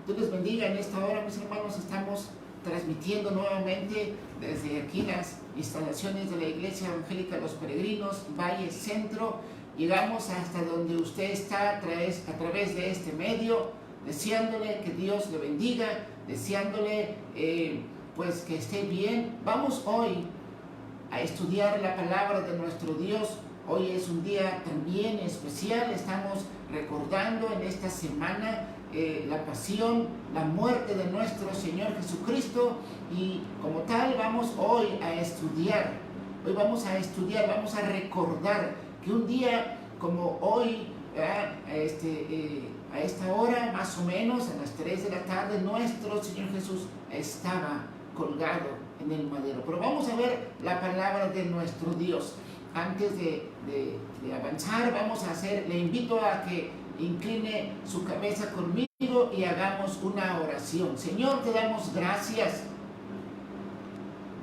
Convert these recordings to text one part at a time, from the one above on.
Dios les bendiga en esta hora, mis hermanos. Estamos transmitiendo nuevamente desde aquí las instalaciones de la Iglesia Evangélica Los Peregrinos, Valle Centro. Llegamos hasta donde usted está a través de este medio, deseándole que Dios le bendiga, deseándole pues que esté bien. Vamos hoy a estudiar la palabra de nuestro Dios. Hoy es un día también especial. Estamos recordando en esta semana la pasión, la muerte de nuestro Señor Jesucristo, y como tal vamos hoy a estudiar. Hoy vamos a estudiar, vamos a recordar que un día como hoy, a esta hora más o menos, a las 3 de la tarde, nuestro Señor Jesús estaba colgado en el madero. Pero vamos a ver la palabra de nuestro Dios. Antes de avanzar, le invito a que incline su cabeza conmigo y hagamos una oración. Señor, te damos gracias.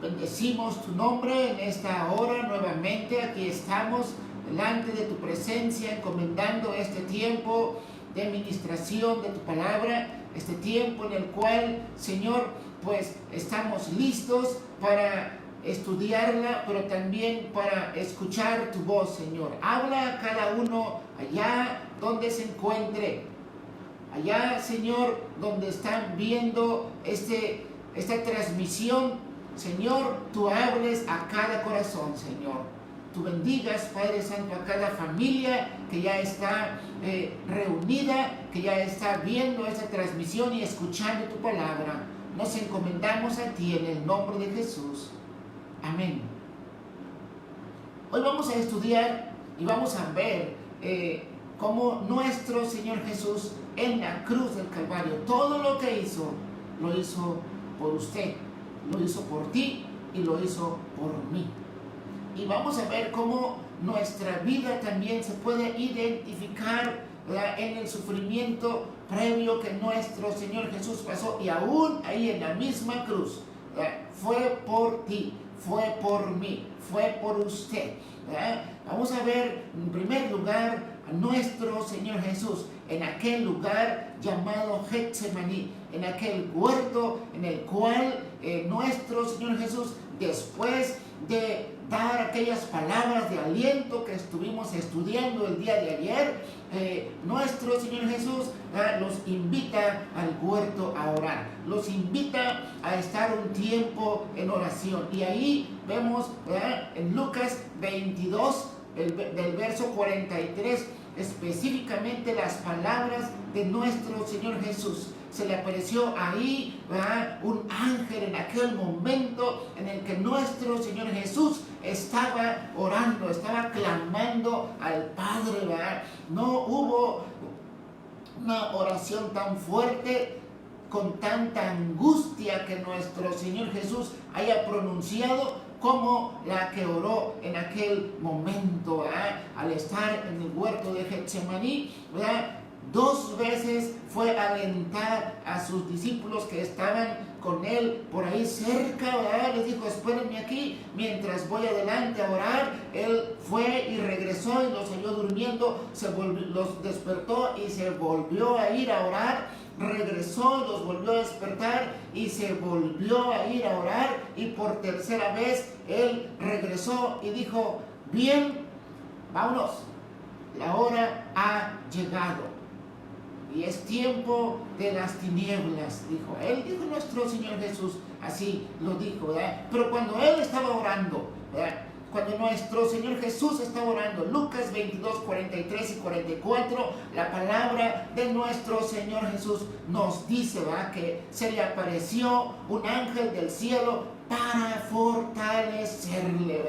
Bendecimos tu nombre en esta hora nuevamente. Aquí estamos delante de tu presencia, encomendando este tiempo de ministración de tu palabra, este tiempo en el cual, Señor, pues estamos listos para estudiarla, pero también para escuchar tu voz, Señor. Habla a cada uno allá donde se encuentre, allá, Señor, donde están viendo esta transmisión. Señor, tú hables a cada corazón, Señor. Tú bendigas, Padre Santo, a cada familia que ya está reunida, que ya está viendo esta transmisión y escuchando tu palabra. Nos encomendamos a ti en el nombre de Jesús. Amén. Hoy vamos a estudiar y vamos a ver cómo nuestro Señor Jesús en la cruz del Calvario, todo lo que hizo, lo hizo por usted, lo hizo por ti y lo hizo por mí. Y vamos a ver cómo nuestra vida también se puede identificar en el sufrimiento previo que nuestro Señor Jesús pasó, y aún ahí en la misma cruz, fue por ti, fue por mí, fue por usted. Vamos a ver en primer lugar a nuestro Señor Jesús en aquel lugar llamado Getsemaní, en aquel huerto en el cual nuestro Señor Jesús, después de dar aquellas palabras de aliento que estuvimos estudiando el día de ayer, nuestro Señor Jesús los invita al huerto a orar, los invita a estar un tiempo en oración. Y ahí vemos en Lucas 22, del verso 43, específicamente las palabras de nuestro Señor Jesús. Se le apareció ahí un ángel en aquel momento en el que nuestro Señor Jesús estaba orando, estaba clamando al Padre. No hubo una oración tan fuerte, con tanta angustia, que nuestro Señor Jesús haya pronunciado como la que oró en aquel momento, al estar en el huerto de Getsemaní. 2 veces fue a alentar a sus discípulos que estaban con él por ahí cerca, les dijo: espérenme aquí mientras voy adelante a orar. Él fue y regresó y los halló durmiendo, los despertó y se volvió a ir a orar. Regresó, los volvió a despertar y se volvió a ir a orar, y por tercera vez él regresó y dijo: bien, vámonos, la hora ha llegado y es tiempo de las tinieblas, dijo. Él dijo, nuestro Señor Jesús, así lo dijo, pero cuando él estaba orando, cuando nuestro Señor Jesús estaba orando, Lucas 22, 43 y 44, la palabra de nuestro Señor Jesús nos dice que se le apareció un ángel del cielo para fortalecerle.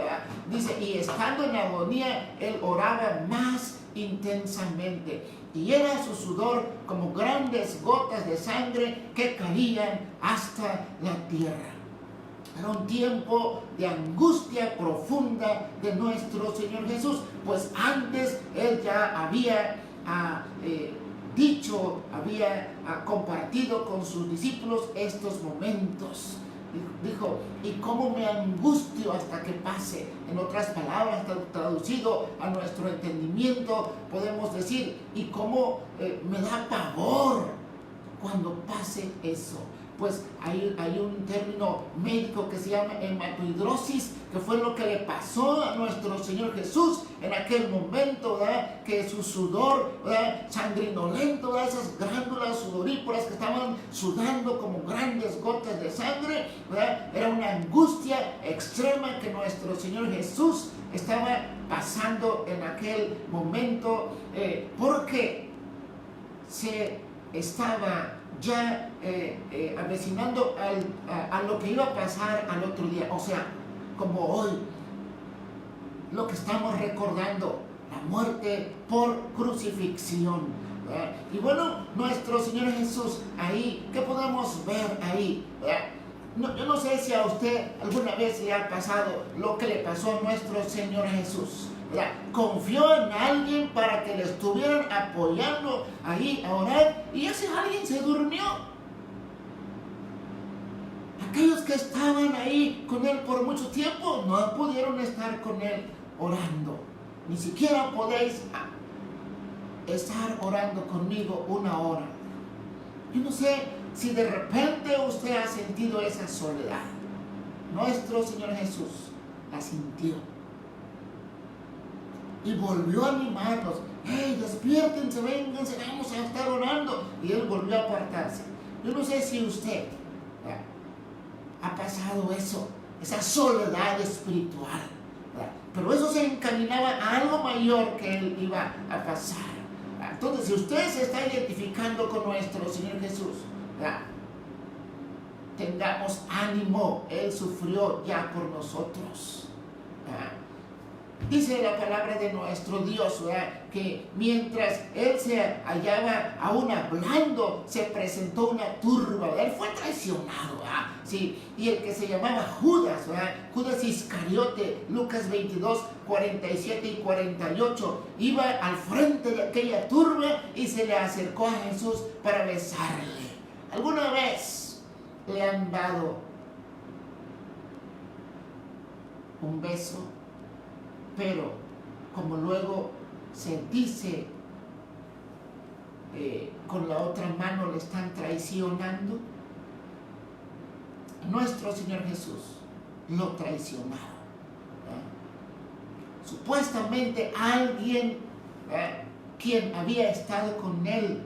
Dice, y estando en agonía, él oraba más intensamente, y era su sudor como grandes gotas de sangre que caían hasta la tierra. Era un tiempo de angustia profunda de nuestro Señor Jesús, pues antes él ya había compartido con sus discípulos estos momentos. Dijo, y cómo me angustio hasta que pase. En otras palabras, traducido a nuestro entendimiento, podemos decir, y cómo me da pavor cuando pase eso. Pues hay un término médico que se llama hematohidrosis, que fue lo que le pasó a nuestro Señor Jesús en aquel momento, ¿verdad? Que su sudor, ¿verdad?, sangrinolento, ¿verdad?, esas glándulas sudoríparas que estaban sudando como grandes gotas de sangre, ¿verdad?, era una angustia extrema que nuestro Señor Jesús estaba pasando en aquel momento, porque se estaba ya avecinando a lo que iba a pasar al otro día. O sea, como hoy, lo que estamos recordando, la muerte por crucifixión, ¿verdad? Y bueno, nuestro Señor Jesús ahí, ¿qué podemos ver ahí? No, yo no sé si a usted alguna vez le ha pasado lo que le pasó a nuestro Señor Jesús, ¿verdad? Confió en alguien para que le estuvieran apoyando ahí a orar, y ese alguien se durmió. Aquellos que estaban ahí con él por mucho tiempo no pudieron estar con él orando. Ni siquiera podéis estar orando conmigo una hora. Yo no sé si de repente usted ha sentido esa soledad. Nuestro Señor Jesús la sintió y volvió a animarlos. ¡Hey, despiértense, vénganse, vamos a estar orando! Y él volvió a apartarse. Yo no sé si usted ha pasado eso, esa soledad espiritual, ¿verdad? Pero eso se encaminaba a algo mayor que él iba a pasar. Entonces, si usted se está identificando con nuestro Señor Jesús, ¿verdad?, tengamos ánimo, él sufrió ya por nosotros, ¿verdad? Dice la palabra de nuestro Dios, ¿verdad?, que mientras él se hallaba aún hablando, se presentó una turba, ¿verdad? Él fue traicionado, ¿verdad? Sí, y el que se llamaba Judas, ¿verdad?, Judas Iscariote, Lucas 22, 47 y 48, iba al frente de aquella turba y se le acercó a Jesús para besarle. ¿Alguna vez le han dado un beso, pero como luego se dice, con la otra mano le están traicionando? Nuestro Señor Jesús lo traicionaron, ¿verdad? Supuestamente alguien, ¿verdad?, quien había estado con él,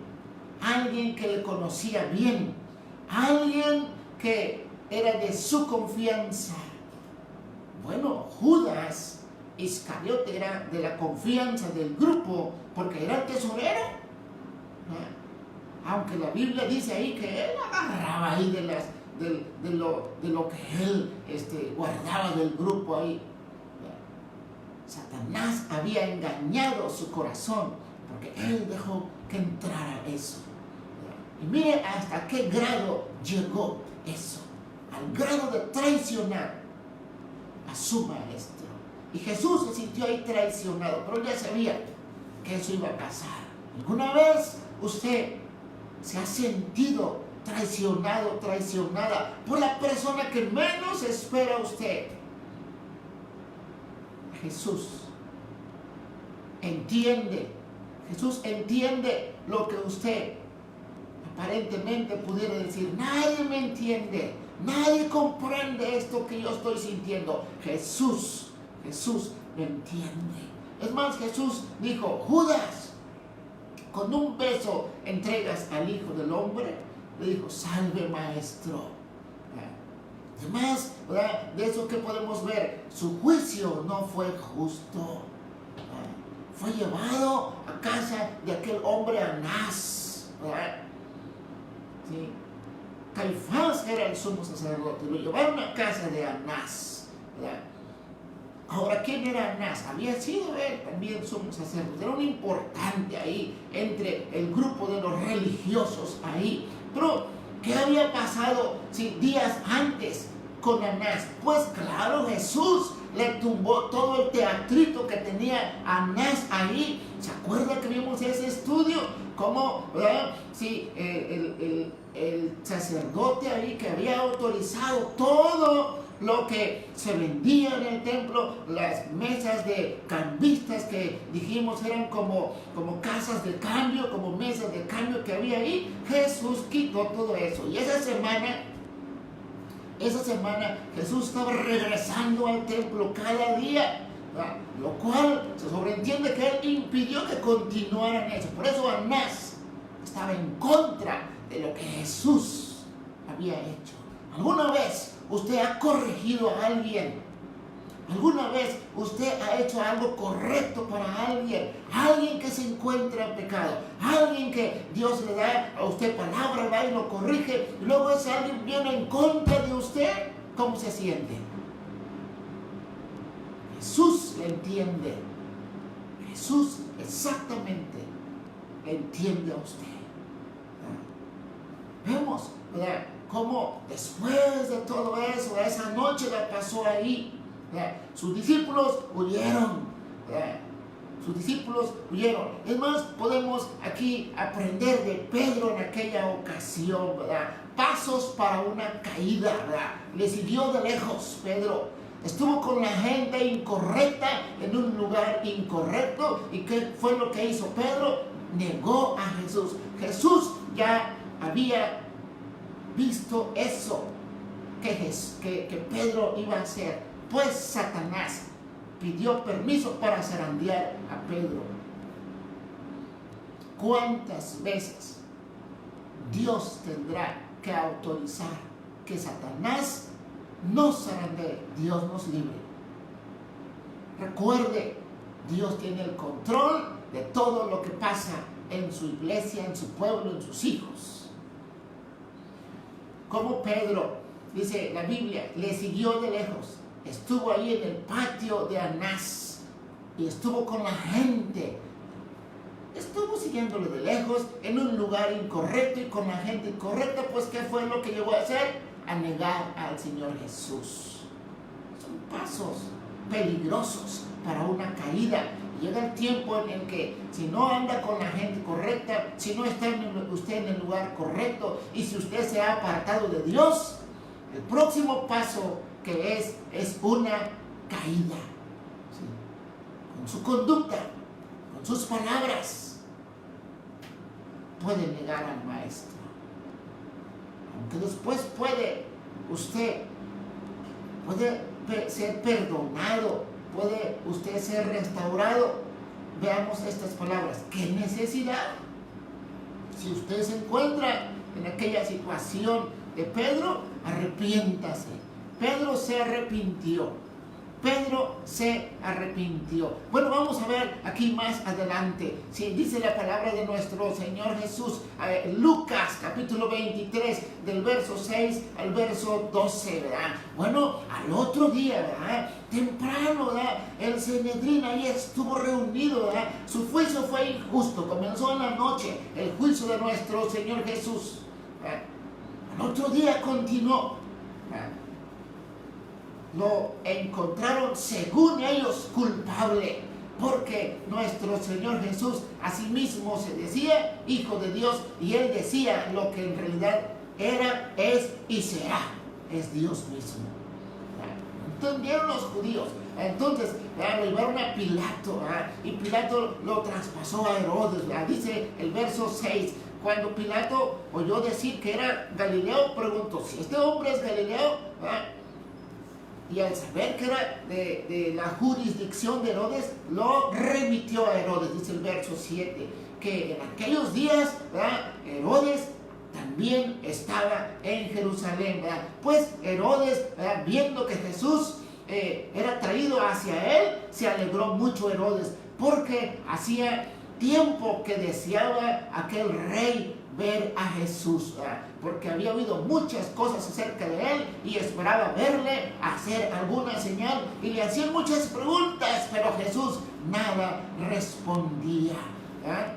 alguien que le conocía bien, alguien que era de su confianza. Bueno, Judas Iscariote era de la confianza del grupo porque era el tesorero, ¿verdad? Aunque la Biblia dice ahí que él agarraba ahí de lo que él guardaba del grupo ahí, ¿verdad? Satanás había engañado su corazón porque él dejó que entrara eso, ¿verdad? Y mire hasta qué grado llegó eso, al grado de traicionar a su maestro. Y Jesús se sintió ahí traicionado, pero ya sabía que eso iba a pasar. ¿Alguna vez usted se ha sentido traicionado, traicionada por la persona que menos espera usted? Jesús entiende lo que usted aparentemente pudiera decir: nadie me entiende, nadie comprende esto que yo estoy sintiendo. Jesús lo entiende. Es más, Jesús dijo: Judas, con un beso entregas al Hijo del Hombre. Le dijo: salve, maestro. Además, ¿verdad?, de eso que podemos ver, su juicio no fue justo. Fue llevado a casa de aquel hombre Anás, ¿verdad? ¿Sí? Caifás era el sumo sacerdote, lo llevaron a casa de Anás, ¿verdad? Ahora, ¿quién era Anás? Había sido él también sumo sacerdote, era un importante ahí entre el grupo de los religiosos ahí. Pero, ¿qué había pasado días antes con Anás? Pues claro, Jesús le tumbó todo el teatrito que tenía Anás ahí. ¿Se acuerda que vimos ese estudio? Cómo, ¿verdad?, sí, el sacerdote ahí que había autorizado todo lo que se vendía en el templo, las mesas de cambistas que dijimos eran como casas de cambio, como mesas de cambio que había ahí. Jesús quitó todo eso. Y esa semana Jesús estaba regresando al templo cada día, ¿verdad? Lo cual se sobreentiende que él impidió que continuaran eso. Por eso Anás estaba en contra de lo que Jesús había hecho. ¿Alguna vez usted ha corregido a alguien? ¿Alguna vez usted ha hecho algo correcto para alguien? Alguien que se encuentra en pecado, alguien que Dios le da a usted palabra, va y lo corrige, y luego ese alguien viene en contra de usted. ¿Cómo se siente? Jesús le entiende. Jesús exactamente le entiende a usted. Vemos, ¿verdad?, cómo después de todo eso, esa noche la pasó ahí, ¿verdad? Sus discípulos huyeron, ¿verdad? Sus discípulos huyeron. Es más, podemos aquí aprender de Pedro en aquella ocasión, ¿verdad? Pasos para una caída, ¿verdad? Le siguió de lejos Pedro. Estuvo con la gente incorrecta en un lugar incorrecto. ¿Y qué fue lo que hizo Pedro? Negó a Jesús. Jesús ya había visto eso que Pedro iba a hacer. Pues Satanás pidió permiso para zarandear a Pedro. ¿Cuántas veces Dios tendrá que autorizar que Satanás nos zarandee? Dios nos libre. Recuerde, Dios tiene el control de todo lo que pasa en su iglesia, en su pueblo, en sus hijos. Como Pedro, dice la Biblia, le siguió de lejos. Estuvo ahí en el patio de Anás y estuvo con la gente. Estuvo siguiéndole de lejos en un lugar incorrecto y con la gente incorrecta. Pues, ¿qué fue lo que llegó a hacer? A negar al Señor Jesús. Son pasos peligrosos para una caída. Llega el tiempo en el que si no anda con la gente correcta, si no está usted en el lugar correcto y si usted se ha apartado de Dios, el próximo paso que es una caída. ¿Sí? Con su conducta, con sus palabras, puede negar al Maestro. Aunque después usted puede ser perdonado, puede usted ser restaurado. Veamos estas palabras. ¿Qué necesidad? Si usted se encuentra en aquella situación de Pedro, arrepiéntase. Pedro se arrepintió. Bueno, vamos a ver aquí más adelante. Si dice la palabra de nuestro Señor Jesús, Lucas capítulo 23, del verso 6 al verso 12, ¿verdad? Bueno, al otro día, ¿verdad?, temprano, ¿verdad?, el Sanedrín ahí estuvo reunido, ¿verdad? Su juicio fue injusto. Comenzó en la noche el juicio de nuestro Señor Jesús, ¿verdad? Al otro día continuó, ¿verdad? Lo encontraron, según ellos, culpable, porque nuestro Señor Jesús a sí mismo se decía Hijo de Dios, y Él decía lo que en realidad era, es y será, es Dios mismo. ¿Entendieron los judíos? Entonces lo llevaron a Pilato, ¿verdad? Y Pilato lo traspasó a Herodes, ¿verdad? Dice el verso 6, cuando Pilato oyó decir que era Galileo, preguntó si este hombre es Galileo, ¿verdad? Y al saber que era de la jurisdicción de Herodes, lo remitió a Herodes. Dice el verso 7, que en aquellos días, ¿verdad?, Herodes también estaba en Jerusalén, ¿verdad? Pues Herodes, ¿verdad?, viendo que Jesús era traído hacia él, se alegró mucho Herodes, porque hacía tiempo que deseaba aquel rey ver a Jesús, ¿verdad?, porque había oído muchas cosas acerca de él y esperaba verle, hacer alguna señal, y le hacían muchas preguntas, pero Jesús nada respondía, ¿verdad?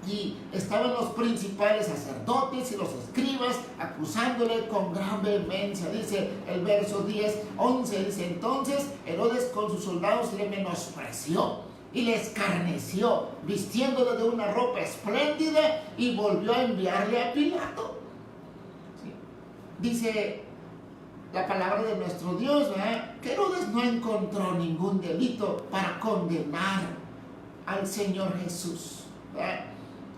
Y estaban los principales sacerdotes y los escribas acusándole con gran vehemencia. Dice el verso 11, dice, entonces Herodes con sus soldados le menospreció y le escarneció, vistiéndole de una ropa espléndida, y volvió a enviarle a Pilato. ¿Sí? Dice la palabra de nuestro Dios, ¿verdad? Que Herodes no encontró ningún delito para condenar al Señor Jesús, ¿verdad?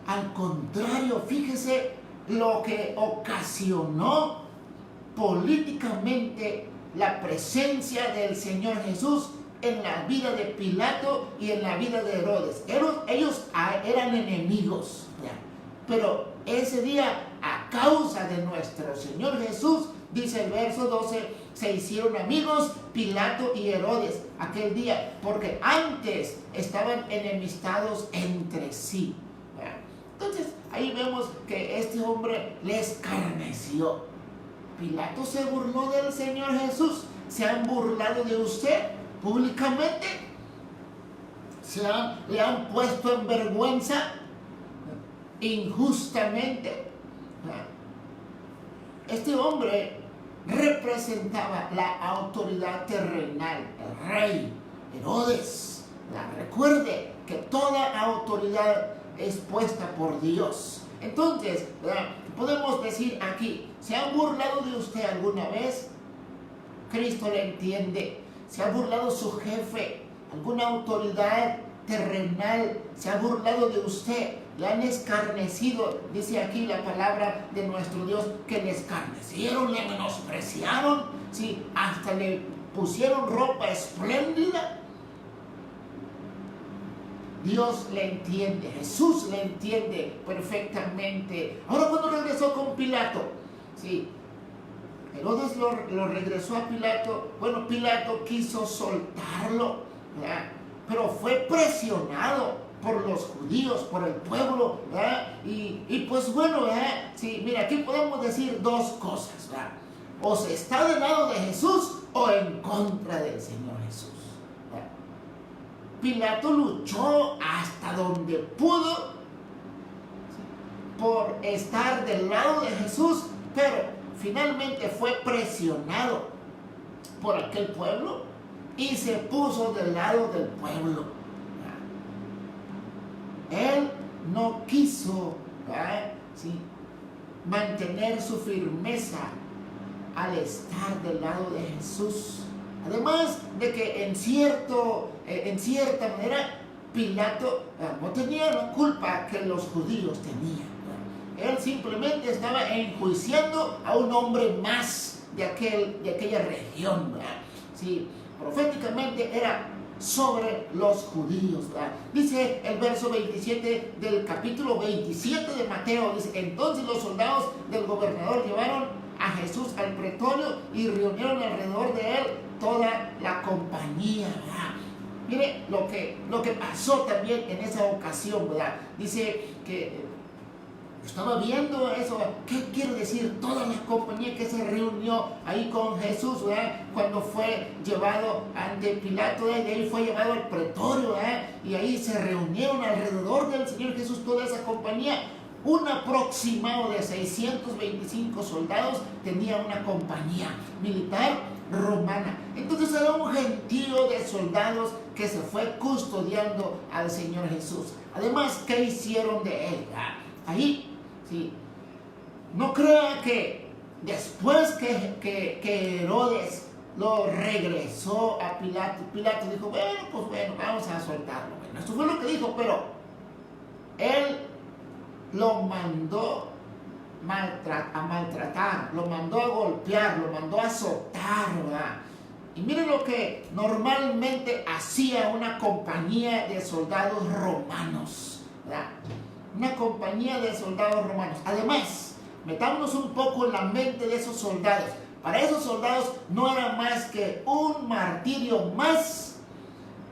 Al contrario, fíjese lo que ocasionó políticamente la presencia del Señor Jesús en la vida de Pilato y en la vida de Herodes. Ellos eran enemigos, ¿verdad? Pero ese día, a causa de nuestro Señor Jesús, dice el verso 12, se hicieron amigos Pilato y Herodes aquel día, porque antes estaban enemistados entre sí. Entonces, ahí vemos que este hombre le escarneció. Pilato se burló del Señor Jesús. ¿Se han burlado de usted públicamente? ¿Le han puesto en vergüenza injustamente? Este hombre representaba la autoridad terrenal, el rey Herodes. Recuerde que toda autoridad es puesta por Dios. Entonces, podemos decir aquí, ¿se han burlado de usted alguna vez? Cristo le entiende. ¿Se ha burlado su jefe, alguna autoridad terrenal? ¿Se ha burlado de usted? Le han escarnecido, dice aquí la palabra de nuestro Dios, que le escarnecieron, le menospreciaron, ¿sí? Hasta le pusieron ropa espléndida. Dios le entiende, Jesús le entiende perfectamente. Ahora, cuando regresó con Pilato, ¿sí? Herodes lo regresó a Pilato. Bueno, Pilato quiso soltarlo, ¿verdad? Pero fue presionado por los judíos, por el pueblo, ¿verdad? Y pues bueno, ¿verdad? Sí, mira, aquí podemos decir dos cosas, ¿verdad? O se está del lado de Jesús o en contra del Señor Jesús, ¿verdad? Pilato luchó hasta donde pudo, ¿sí?, por estar del lado de Jesús, pero finalmente fue presionado por aquel pueblo y se puso del lado del pueblo. Él no quiso, ¿sí?, mantener su firmeza al estar del lado de Jesús. Además de que en cierta manera Pilato no tenía la culpa que los judíos tenían. Él simplemente estaba enjuiciando a un hombre más de aquella región, ¿verdad? Sí, proféticamente era sobre los judíos, ¿verdad? Dice el verso 27 del capítulo 27 de Mateo, dice: entonces los soldados del gobernador llevaron a Jesús al pretorio y reunieron alrededor de él toda la compañía, ¿verdad? Mire lo que pasó también en esa ocasión, ¿verdad? Dice que estaba viendo eso. ¿Qué quiere decir toda la compañía que se reunió ahí con Jesús, ¿verdad? Cuando fue llevado ante Pilato, de ahí fue llevado al pretorio, ¿verdad? Y ahí se reunieron alrededor del Señor Jesús toda esa compañía. Un aproximado de 625 soldados tenía una compañía militar romana. Entonces era un gentío de soldados que se fue custodiando al Señor Jesús. Además, ¿qué hicieron de él? Ahí, sí, no crea que después que Herodes lo regresó a Pilato, Pilato dijo: bueno, pues bueno, vamos a soltarlo. Bueno, esto fue lo que dijo, pero él lo mandó a maltratar, lo mandó a golpear, lo mandó a azotar, ¿verdad? Y miren lo que normalmente hacía una compañía de soldados romanos, ¿verdad? Una compañía de soldados romanos. Además, metámonos un poco en la mente de esos soldados. Para esos soldados no era más que un martirio más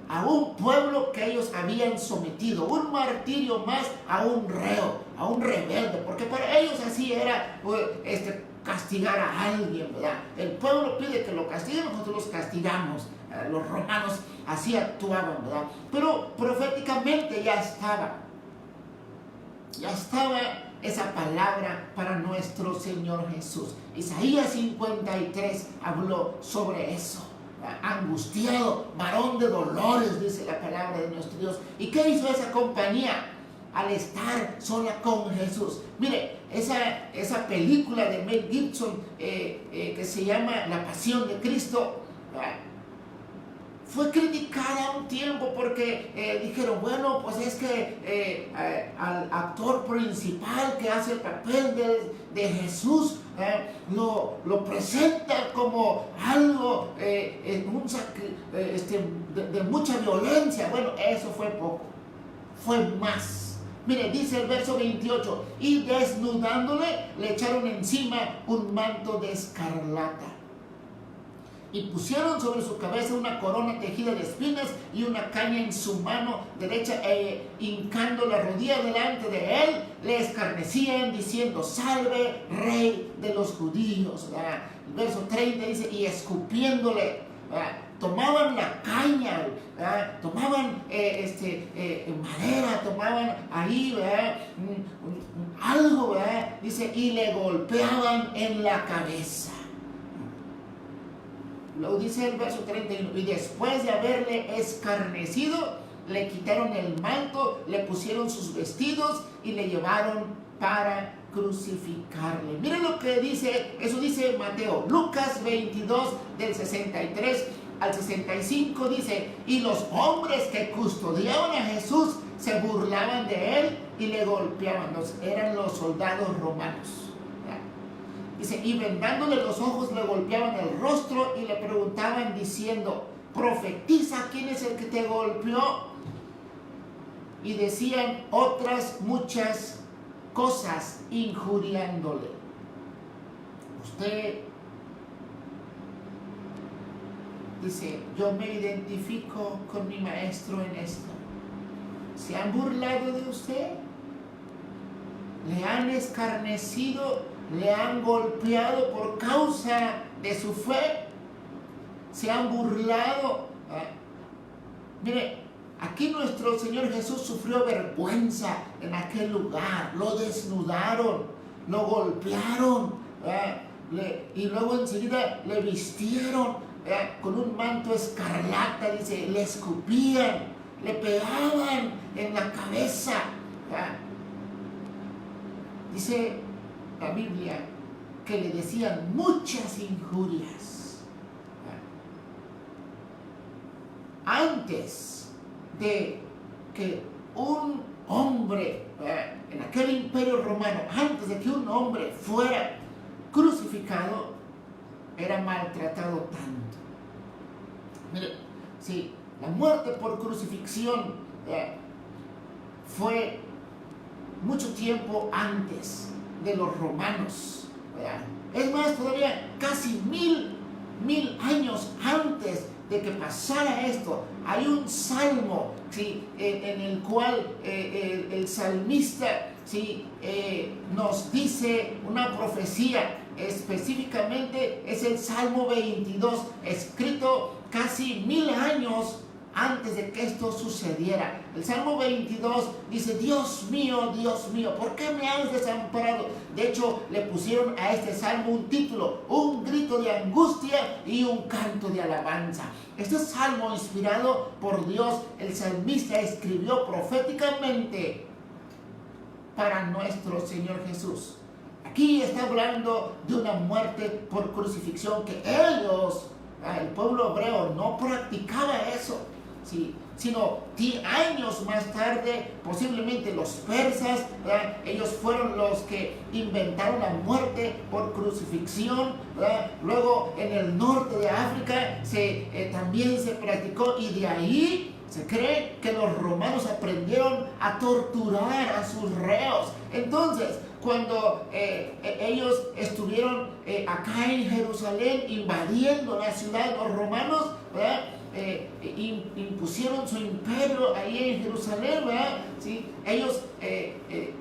a un pueblo que ellos habían sometido, un martirio más a un reo, a un rebelde, porque para ellos así era castigar a alguien, ¿verdad? El pueblo pide que lo castiguen, nosotros los castigamos. Los romanos así actuaban, ¿verdad? Pero proféticamente ya estaba esa palabra para nuestro Señor Jesús. Isaías 53 habló sobre eso. Angustiado, varón de dolores, dice la palabra de nuestro Dios. ¿Y qué hizo esa compañía? al estar sola con Jesús. Mire, esa película de Mel Gibson que se llama La Pasión de Cristo, fue criticada un tiempo porque dijeron, bueno, pues es que al actor principal que hace el papel de Jesús lo presenta como algo de mucha violencia. Bueno, eso fue poco, fue más. Mire, dice el verso 28, y desnudándole le echaron encima un manto de escarlata. Y pusieron sobre su cabeza una corona tejida de espinas y una caña en su mano derecha, hincando la rodilla delante de él, le escarnecían diciendo, salve, rey de los judíos. El verso 30 dice, y escupiéndole, tomaban la caña, tomaban madera, tomaban ahí algo, dice, y le golpeaban en la cabeza. Lo dice el verso 31, y después de haberle escarnecido, le quitaron el manto, le pusieron sus vestidos y le llevaron para crucificarle. Miren lo que dice, eso dice Mateo. Lucas 22 del 63 al 65 dice, y los hombres que custodiaban a Jesús se burlaban de él y le golpeaban. Eran los soldados romanos. Dice, y vendándole los ojos le golpeaban el rostro y le preguntaban diciendo, profetiza, ¿quién es el que te golpeó? Y decían otras muchas cosas injuriándole. Usted dice, yo me identifico con mi maestro en esto. ¿Se han burlado de usted? ¿Le han escarnecido? ¿Le han golpeado por causa de su fe? ¿Se han burlado? Mire, aquí nuestro Señor Jesús sufrió vergüenza en aquel lugar. Lo desnudaron, lo golpearon, y luego enseguida le vistieron con un manto escarlata, dice, le escupían, le pegaban en la cabeza. Dice la Biblia que le decían muchas injurias. Antes de que un hombre, en aquel imperio romano, antes de que un hombre fuera crucificado, era maltratado tanto. Mire, si la muerte por crucifixión fue mucho tiempo antes de los romanos, es más, todavía casi mil años antes de que pasara esto, hay un salmo, ¿sí?, en el cual el salmista, ¿sí?, nos dice una profecía. Específicamente es el Salmo 22, escrito casi 1000 años antes de que esto sucediera. El Salmo 22 dice, Dios mío, ¿por qué me has desamparado? De hecho, le pusieron a este salmo un título, un grito de angustia y un canto de alabanza. Este salmo, inspirado por Dios, el salmista escribió proféticamente para nuestro Señor Jesús. Aquí está hablando de una muerte por crucifixión que ellos, el pueblo hebreo, no practicaba eso, ¿sí?, sino años más tarde, posiblemente los persas, ellos fueron los que inventaron la muerte por crucifixión. Luego en el norte de África también se practicó, y de ahí se cree que los romanos aprendieron a torturar a sus reos. Entonces, cuando ellos estuvieron acá en Jerusalén invadiendo la ciudad, los romanos impusieron su imperio ahí en Jerusalén, ¿sí? Ellos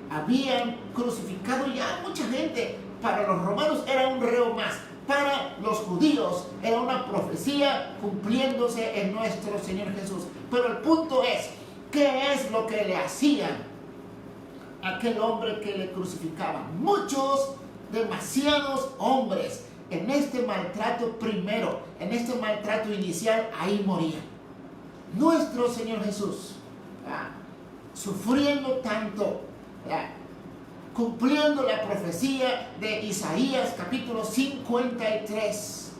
habían crucificado ya mucha gente. Para los romanos era un reo más. Para los judíos era una profecía cumpliéndose en nuestro Señor Jesús. Pero el punto es, ¿qué es lo que le hacían a aquel hombre que le crucificaban? Muchos, demasiados hombres, en este maltrato primero, en este maltrato inicial, ahí morían. Nuestro Señor Jesús sufriendo tanto, ¿verdad? Cumpliendo la profecía de Isaías capítulo 53.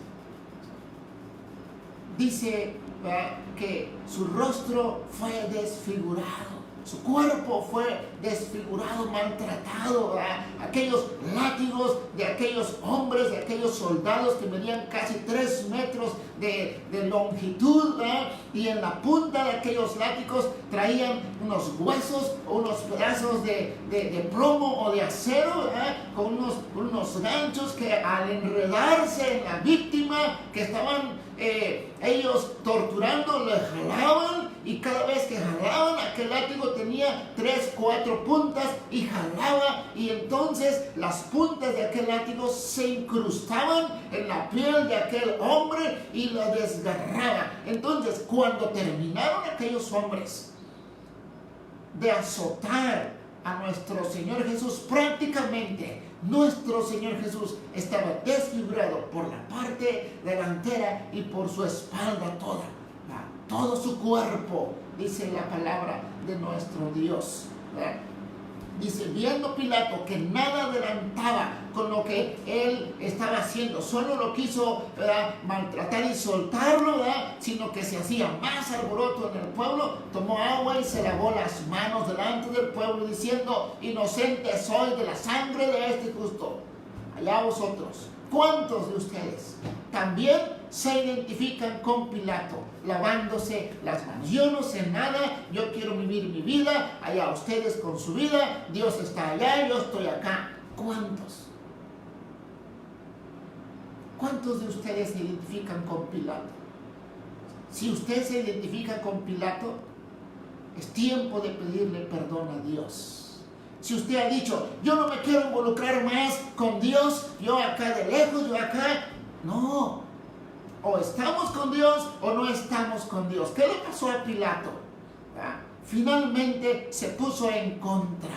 Dice, ¿verdad?, que su rostro fue desfigurado, su cuerpo fue desfigurado, maltratado, ¿verdad? Aquellos látigos de aquellos hombres, de aquellos soldados que medían casi 3 metros de longitud, ¿verdad? Y en la punta de aquellos látigos traían unos huesos o unos pedazos de plomo o de acero, ¿verdad?, con unos ganchos que al enredarse en la víctima que estaban ellos torturando, le jalaban, y cada vez que jalaban, aquel látigo tenía 3, 4 puntas y jalaba, y entonces las puntas de aquel látigo se incrustaban en la piel de aquel hombre y lo desgarraba. Entonces, cuando terminaron aquellos hombres de azotar a nuestro Señor Jesús, prácticamente nuestro Señor Jesús estaba desfigurado por la parte delantera y por su espalda toda, todo su cuerpo, dice la palabra de nuestro Dios, ¿verdad? Dice, viendo Pilato que nada adelantaba con lo que él estaba haciendo, solo lo quiso, ¿verdad?, maltratar y soltarlo, ¿verdad?, sino que se hacía más alboroto en el pueblo, tomó agua y se lavó las manos delante del pueblo, diciendo, inocente soy de la sangre de este justo. Allá vosotros, ¿cuántos de ustedes también se identifican con Pilato, lavándose las manos? Yo no sé nada, yo quiero vivir mi vida, allá ustedes con su vida, Dios está allá, yo estoy acá. ¿Cuántos? ¿Cuántos de ustedes se identifican con Pilato? Si usted se identifica con Pilato, es tiempo de pedirle perdón a Dios. Si usted ha dicho, yo no me quiero involucrar más con Dios, yo acá de lejos, yo acá, no. O estamos con Dios o no estamos con Dios. ¿Qué le pasó a Pilato? Finalmente se puso en contra.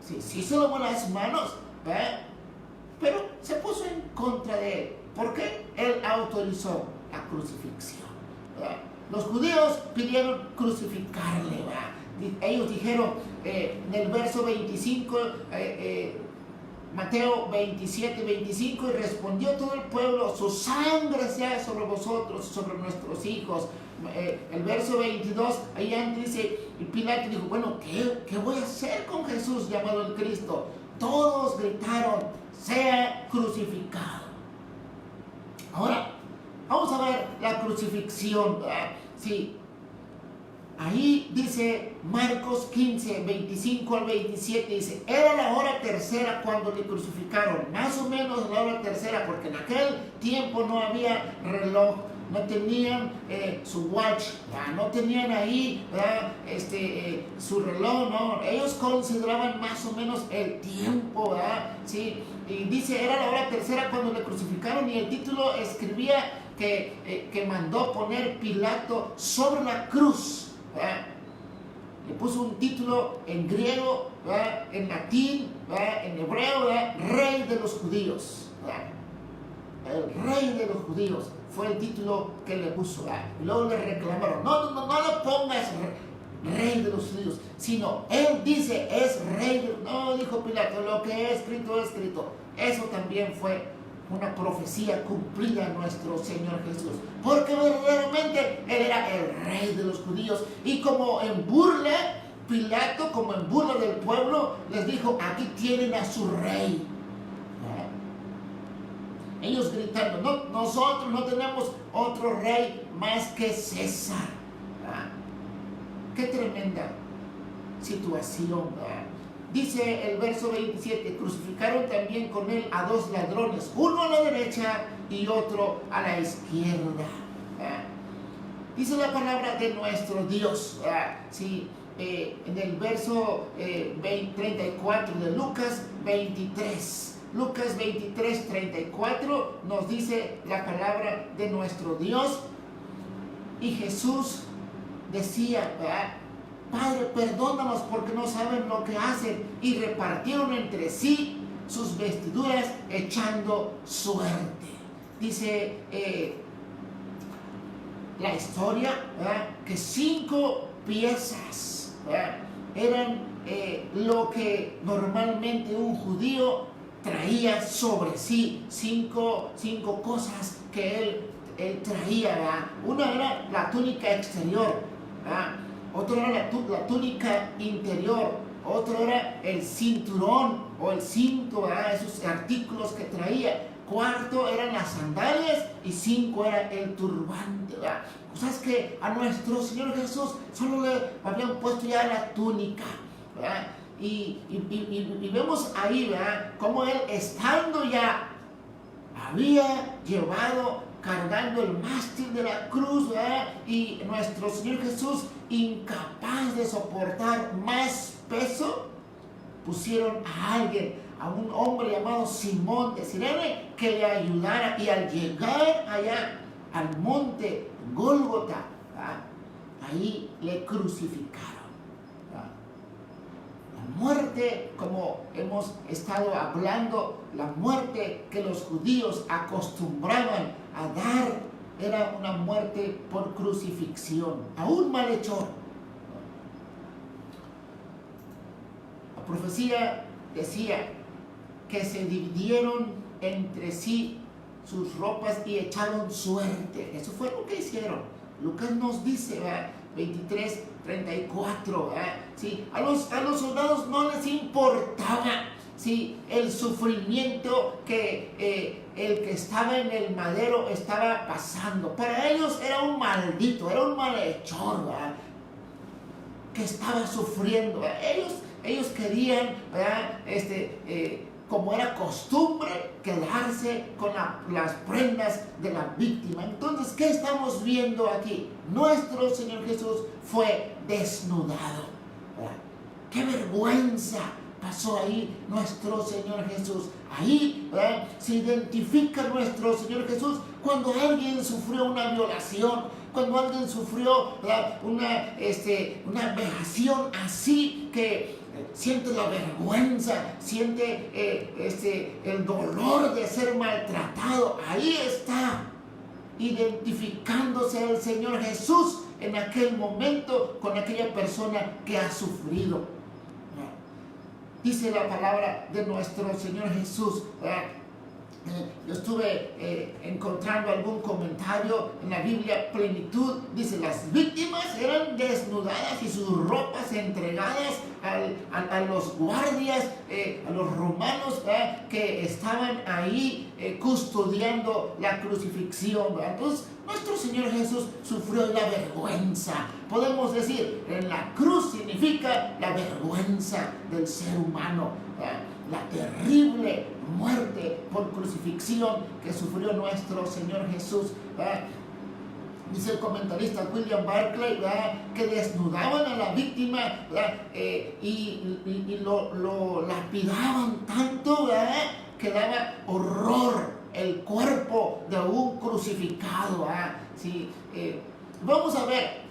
Sí se lavó las manos, pero se puso en contra de él. ¿Por qué? Él autorizó la crucifixión. Los judíos pidieron crucificarle. Ellos dijeron en el verso 25, Mateo 27, 25, y respondió todo el pueblo, su sangre sea sobre vosotros, sobre nuestros hijos. El verso 22, ahí antes dice, y Pilato dijo, bueno, ¿qué voy a hacer con Jesús llamado el Cristo? Todos gritaron, sea crucificado. Ahora, vamos a ver la crucifixión, ¿verdad? Sí. Ahí dice Marcos 15, 25 al 27, dice, era la hora tercera cuando le crucificaron, más o menos la hora tercera, porque en aquel tiempo no había reloj, no tenían su watch, no tenían ahí su reloj, ¿no? Ellos consideraban más o menos el tiempo, ¿sí? Y dice, era la hora tercera cuando le crucificaron, y el título escribía que mandó poner Pilato sobre la cruz. Le puso un título en griego, en latín, en hebreo, Rey de los Judíos. El Rey de los Judíos fue el título que le puso. Y luego le reclamaron, no le pongas Rey de los Judíos, sino él dice es Rey. No, dijo Pilato, lo que he escrito, he escrito. Eso también fue una profecía cumplida en nuestro Señor Jesús, porque verdaderamente Él era el Rey de los Judíos, y como en burla, Pilato, como en burla del pueblo, les dijo, aquí tienen a su Rey. Ellos gritando, no, nosotros no tenemos otro Rey más que César. Qué tremenda situación, Dice el verso 27, crucificaron también con él a 2 ladrones, uno a la derecha y otro a la izquierda. Dice la palabra de nuestro Dios, sí, en el verso 34 de Lucas 23. Lucas 23, 34 nos dice la palabra de nuestro Dios. Y Jesús decía, Padre, perdónalos porque no saben lo que hacen. Y repartieron entre sí sus vestiduras echando suerte. Dice la historia, que 5 piezas eran lo que normalmente un judío traía sobre sí. Cinco cosas que él traía, ¿verdad? Una era la túnica exterior, ¿verdad? Otra era la túnica interior. Otro era el cinturón o el cinto, ¿verdad? Esos artículos que traía. Cuarto eran las sandalias y 5 era el turbante, ¿verdad? O sea, es que a nuestro Señor Jesús solo le habían puesto ya la túnica, ¿verdad? Y vemos ahí, ¿verdad? Cómo él, estando ya, había llevado, cargando el mástil de la cruz, ¿verdad? Y nuestro Señor Jesús, incapaz de soportar más peso, pusieron a alguien, a un hombre llamado Simón de Cirene, que le ayudara. Y al llegar allá al monte Gólgota, ¿verdad? Ahí le crucificaron, ¿verdad? La muerte, como hemos estado hablando, la muerte que los judíos acostumbraban a dar era una muerte por crucifixión a un malhechor. La profecía decía que se dividieron entre sí sus ropas y echaron suerte. Eso fue lo que hicieron. Lucas nos dice, ¿verdad? 23:34, ¿verdad? ¿Sí? A los soldados no les importaba, ¿sí?, el sufrimiento que el que estaba en el madero estaba pasando. Para ellos era un maldito, era un malhechor, ¿verdad?, que estaba sufriendo, ¿verdad? Ellos querían, ¿verdad?, como era costumbre, quedarse con las prendas de la víctima. Entonces, ¿qué estamos viendo aquí? Nuestro Señor Jesús fue desnudado, ¿verdad? ¡Qué vergüenza pasó ahí nuestro Señor Jesús! Ahí, ¿verdad?, se identifica nuestro Señor Jesús cuando alguien sufrió una violación, cuando alguien sufrió, ¿verdad?, una vejación así, que siente la vergüenza, siente el dolor de ser maltratado. Ahí está identificándose el Señor Jesús en aquel momento con aquella persona que ha sufrido. Dice la palabra de nuestro Señor Jesús, ¿verdad? Yo estuve encontrando algún comentario en la Biblia Plenitud. Dice: las víctimas eran desnudadas y sus ropas entregadas a los guardias, a los romanos, ¿verdad?, que estaban ahí custodiando la crucifixión, ¿verdad? Entonces, nuestro Señor Jesús sufrió la vergüenza. Podemos decir, en la cruz significa la vergüenza del ser humano, ¿verdad?, la terrible muerte por crucifixión que sufrió nuestro Señor Jesús, ¿verdad? Dice el comentarista William Barclay, ¿verdad?, que desnudaban a la víctima, ¿verdad?, y lo lapidaban tanto, ¿verdad?, que daba horror el cuerpo de un crucificado, ¿verdad? Sí, vamos a ver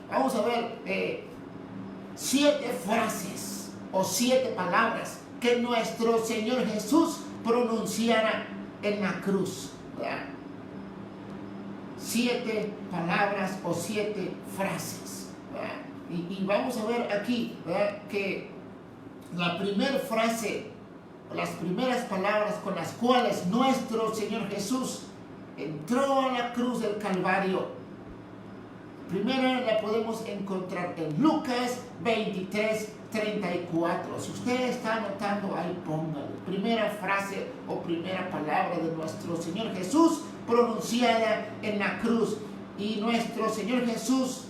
7 frases o 7 palabras que nuestro Señor Jesús pronunciara en la cruz, ¿verdad? 7 palabras o 7 frases, ¿verdad? Y vamos a ver aquí, ¿verdad?, que la primera frase, las primeras palabras con las cuales nuestro Señor Jesús entró a la cruz del Calvario, primera la podemos encontrar en Lucas 23:34. Si usted está anotando, ahí póngalo. Primera frase o primera palabra de nuestro Señor Jesús pronunciada en la cruz. Y nuestro Señor Jesús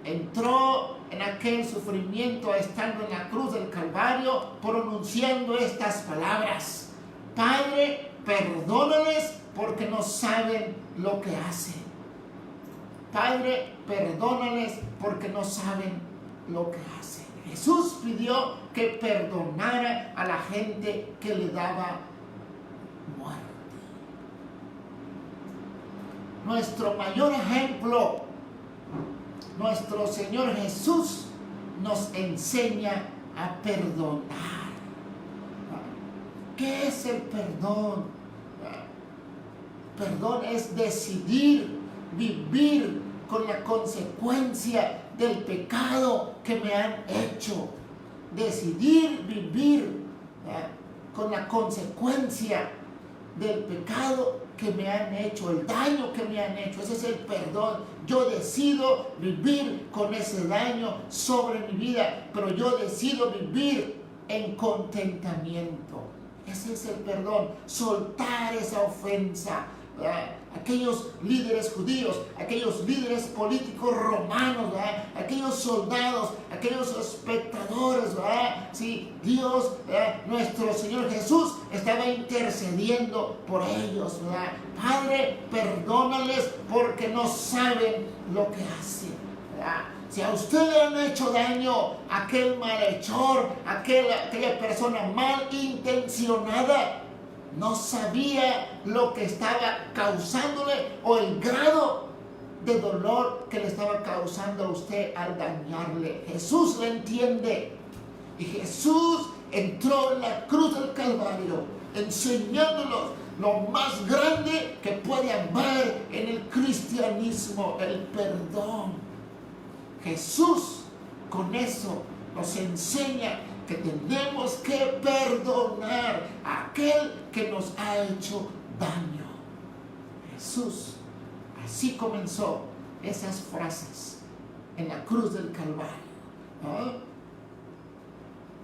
entró en aquel sufrimiento estando en la cruz del Calvario pronunciando estas palabras: Padre, perdónales porque no saben lo que hacen. Padre, perdónales porque no saben lo que hacen. Jesús pidió que perdonara a la gente que le daba muerte. Nuestro mayor ejemplo, nuestro Señor Jesús, nos enseña a perdonar. ¿Qué es el perdón? Perdón es decidir vivir con la consecuencia del pecado que me han hecho. decidir vivir con la consecuencia del pecado que me han hecho, el daño que me han hecho. Ese es el perdón. Yo decido vivir con ese daño sobre mi vida, pero yo decido vivir en contentamiento. Ese es el perdón, soltar esa ofensa. Aquellos líderes judíos, aquellos líderes políticos romanos, aquellos soldados, aquellos espectadores, sí, Dios, nuestro Señor Jesús estaba intercediendo por ellos. Padre, perdónales porque no saben lo que hacen. Si a usted le han hecho daño, aquel malhechor, aquella persona malintencionada, no sabía lo que estaba causándole o el grado de dolor que le estaba causando a usted al dañarle. Jesús lo entiende. Y Jesús entró en la cruz del Calvario enseñándonos lo más grande que puede haber en el cristianismo, el perdón. Jesús con eso nos enseña que tenemos que perdonar a aquel que nos ha hecho daño. Jesús así comenzó esas frases en la cruz del Calvario.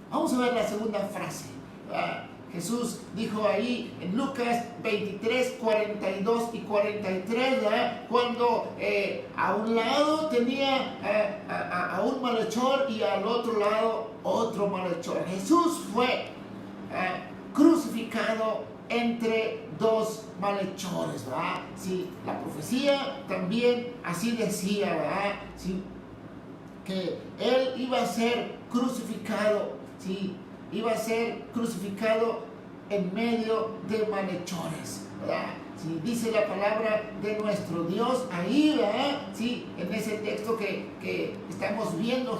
Vamos a ver la segunda frase. Jesús dijo ahí en Lucas 23, 42 y 43, cuando a un lado tenía a un malhechor y al otro lado otro malhechor. Jesús fue crucificado entre dos malhechores, ¿verdad? Sí, la profecía también así decía, ¿verdad? Sí, que Él iba a ser crucificado, ¿sí? Iba a ser crucificado en medio de malhechores, ¿verdad? Sí, dice la palabra de nuestro Dios ahí, ¿verdad? Sí, en ese texto que estamos viendo,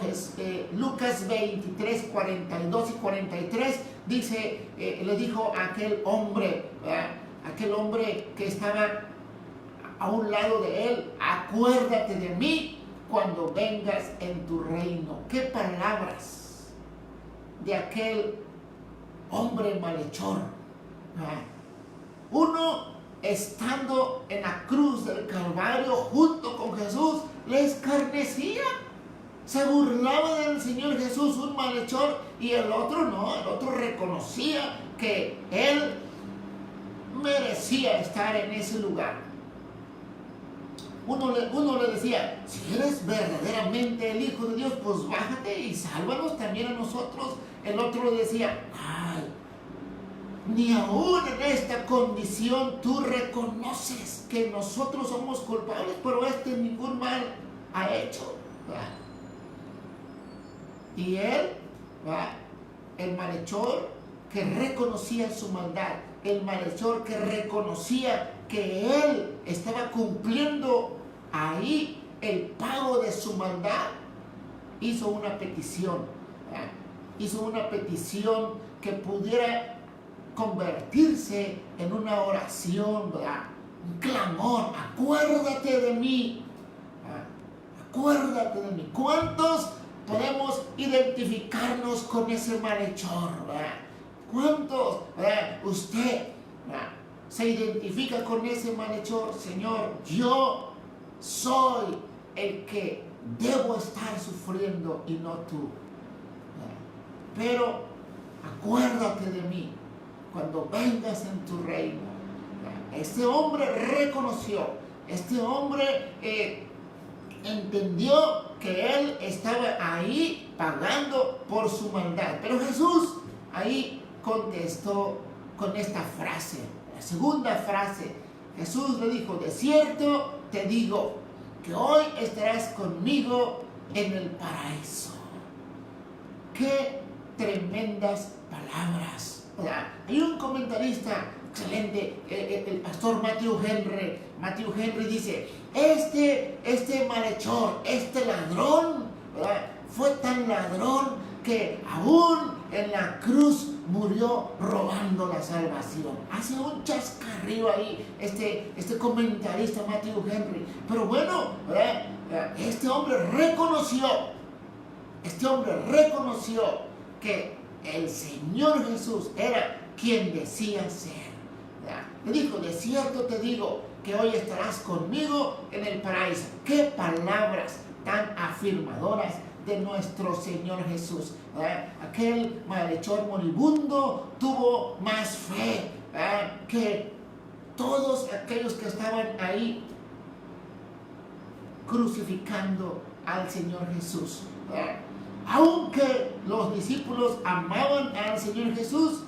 Lucas 23, 42 y 43, dice, le dijo a aquel hombre, ¿verdad? Aquel hombre que estaba a un lado de él: acuérdate de mí cuando vengas en tu reino. ¿Qué palabras de aquel hombre malhechor? Uno, estando en la cruz del Calvario junto con Jesús, le escarnecía, se burlaba del Señor Jesús, un malhechor, y el otro no, el otro reconocía que él merecía estar en ese lugar. Uno le decía: si eres verdaderamente el Hijo de Dios, pues bájate y sálvanos también a nosotros. El otro le decía: ay, ni aún en esta condición tú reconoces que nosotros somos culpables, pero este ningún mal ha hecho. Y él, el malhechor que reconocía su maldad, el malhechor que reconocía que él estaba cumpliendo ahí el pago de su maldad, hizo una petición. Hizo una petición que pudiera convertirse en una oración, ¿verdad? Un clamor: acuérdate de mí, acuérdate de mí. ¿Cuántos podemos identificarnos con ese malhechor, ¿verdad? ¿Cuántos, ¿verdad? Usted, ¿verdad?, se identifica con ese malhechor? Señor, yo soy el que debo estar sufriendo y no tú, ¿verdad? Pero acuérdate de mí cuando vengas en tu reino. Este hombre reconoció, este hombre entendió que él estaba ahí pagando por su maldad. Pero Jesús ahí contestó con esta frase, la segunda frase. Jesús le dijo: de cierto te digo que hoy estarás conmigo en el paraíso. Qué tremendas palabras, ¿verdad? Hay un comentarista excelente, el pastor Matthew Henry dice: este malhechor, este ladrón, ¿verdad?, fue tan ladrón que aún en la cruz murió robando la salvación. Hace un chascarrillo ahí este comentarista Matthew Henry. Pero bueno, este hombre reconoció que el Señor Jesús era quien decía ser. ¿Verdad? Le dijo, de cierto te digo que hoy estarás conmigo en el paraíso. Qué palabras tan afirmadoras de nuestro Señor Jesús. ¿Verdad? Aquel malhechor moribundo tuvo más fe, ¿verdad?, que todos aquellos que estaban ahí crucificando al Señor Jesús. ¿Verdad? Aunque los discípulos amaban al Señor Jesús,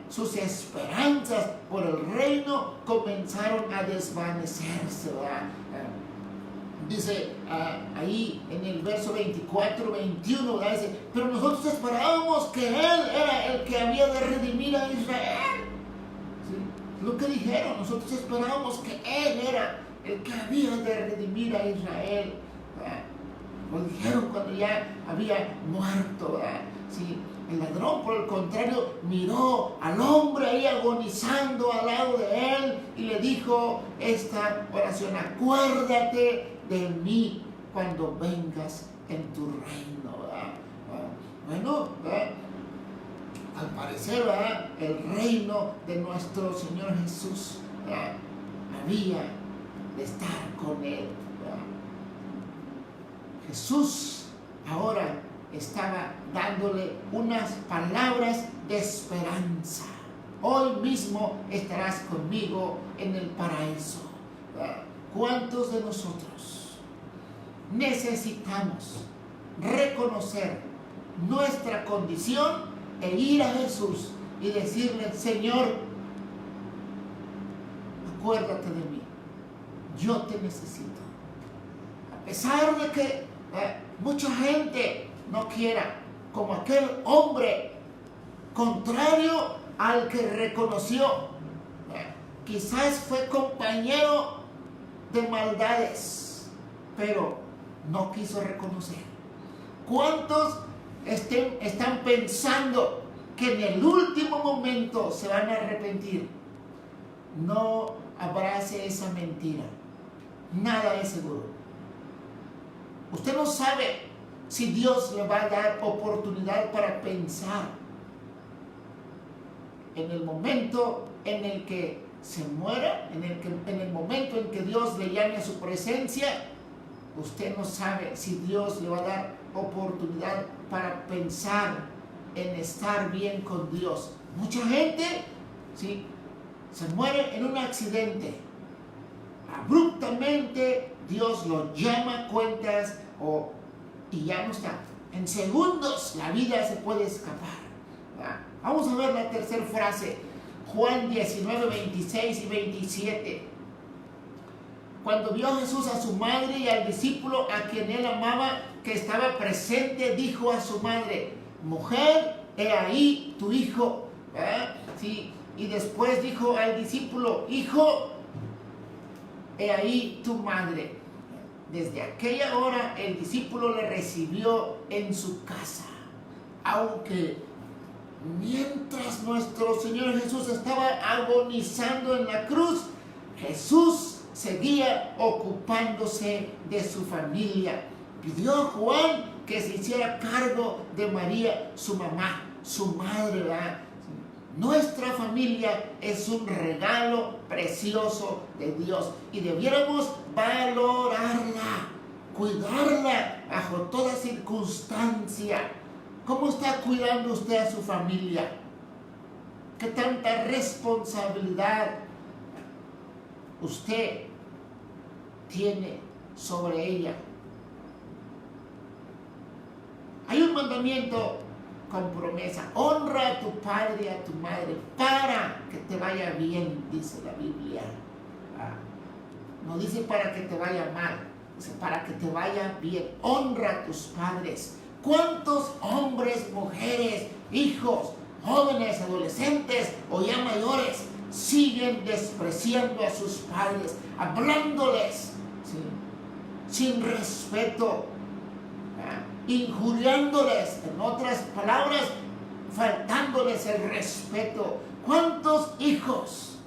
sus esperanzas por el reino comenzaron a desvanecerse. Dice ahí en el verso 24, 21, dice, pero nosotros esperábamos que Él era el que había de redimir a Israel. ¿Sí? Lo que dijeron, nosotros esperábamos que Él era el que había de redimir a Israel. Lo dijeron cuando ya había muerto. ¿Sí? El ladrón, por el contrario, miró al hombre ahí agonizando al lado de él y le dijo esta oración: acuérdate de mí cuando vengas en tu reino. Bueno, al parecer, el reino de nuestro Señor Jesús había de estar con él. Jesús ahora estaba dándole unas palabras de esperanza. Hoy mismo estarás conmigo en el paraíso. ¿Cuántos de nosotros necesitamos reconocer nuestra condición e ir a Jesús y decirle: Señor, acuérdate de mí, yo te necesito? A pesar de que mucha gente no quiera, como aquel hombre contrario al que reconoció, quizás fue compañero de maldades, pero no quiso reconocer. ¿Cuántos están pensando que en el último momento se van a arrepentir? No abrace esa mentira. Nada es seguro. Usted no sabe si Dios le va a dar oportunidad para pensar. En el momento en el que se muera, en el momento en que Dios le llame a su presencia, usted no sabe si Dios le va a dar oportunidad para pensar en estar bien con Dios. Mucha gente, ¿sí?, se muere en un accidente. Abruptamente Dios lo llama a cuentas y ya no está. En segundos la vida se puede escapar. Vamos a ver la tercera frase. Juan 19, 26 y 27. Cuando vio Jesús a su madre y al discípulo a quien él amaba que estaba presente, dijo a su madre: mujer, he ahí tu hijo. ¿Sí? Y después dijo al discípulo: hijo, he ahí tu madre. Desde aquella hora el discípulo le recibió en su casa. Aunque mientras nuestro Señor Jesús estaba agonizando en la cruz, Jesús seguía ocupándose de su familia. Pidió a Juan que se hiciera cargo de María, su mamá, su madre. Nuestra familia es un regalo precioso de Dios y debiéramos valorarla, cuidarla bajo toda circunstancia. ¿Cómo está cuidando usted a su familia? ¿Qué tanta responsabilidad usted tiene sobre ella? Hay un mandamiento con promesa: honra a tu padre y a tu madre para que te vaya bien, dice la Biblia. No dice para que te vaya mal, dice para que te vaya bien. Honra a tus padres. ¿Cuántos hombres, mujeres, hijos, jóvenes, adolescentes o ya mayores siguen despreciando a sus padres, hablándoles, ¿sí?, sin respeto, injuriándoles, en otras palabras, faltándoles el respeto? ¿Cuántos hijos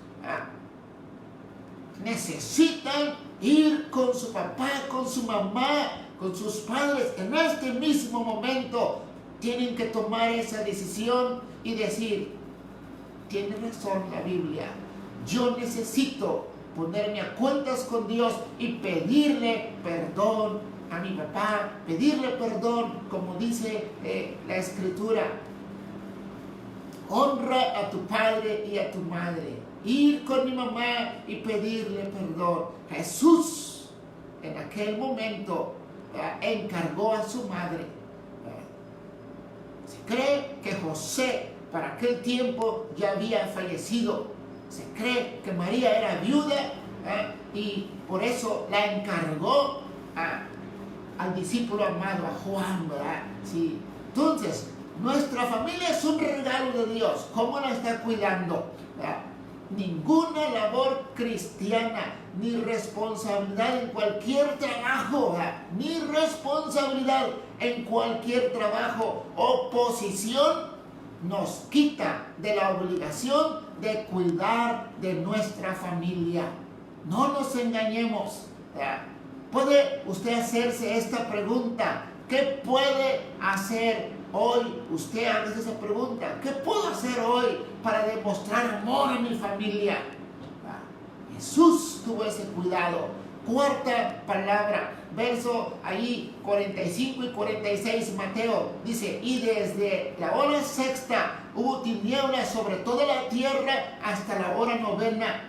necesitan ir con su papá, con su mamá, con sus padres en este mismo momento tienen que tomar esa decisión y decir, tiene razón la Biblia, yo necesito ponerme a cuentas con Dios y pedirle perdón a mi papá, pedirle perdón, como dice la Escritura. Honra a tu padre y a tu madre. Ir con mi mamá y pedirle perdón. Jesús en aquel momento encargó a su madre. Se cree que José para aquel tiempo ya había fallecido. Se cree que María era viuda y por eso la encargó al discípulo amado, a Juan, ¿verdad? Sí. Entonces, nuestra familia es un regalo de Dios. ¿Cómo la está cuidando? ¿Verdad? Ninguna labor cristiana, ni responsabilidad en cualquier trabajo, ¿verdad? Ni responsabilidad en cualquier trabajo o posición nos quita de la obligación de cuidar de nuestra familia. No nos engañemos, ¿verdad? ¿Puede usted hacerse esta pregunta? ¿Qué puede hacer hoy? Usted haga esa pregunta. ¿Qué puedo hacer hoy para demostrar amor a mi familia? Jesús tuvo ese cuidado. Cuarta palabra, verso ahí 45 y 46, Mateo dice, y desde la hora sexta hubo tinieblas sobre toda la tierra hasta la hora novena.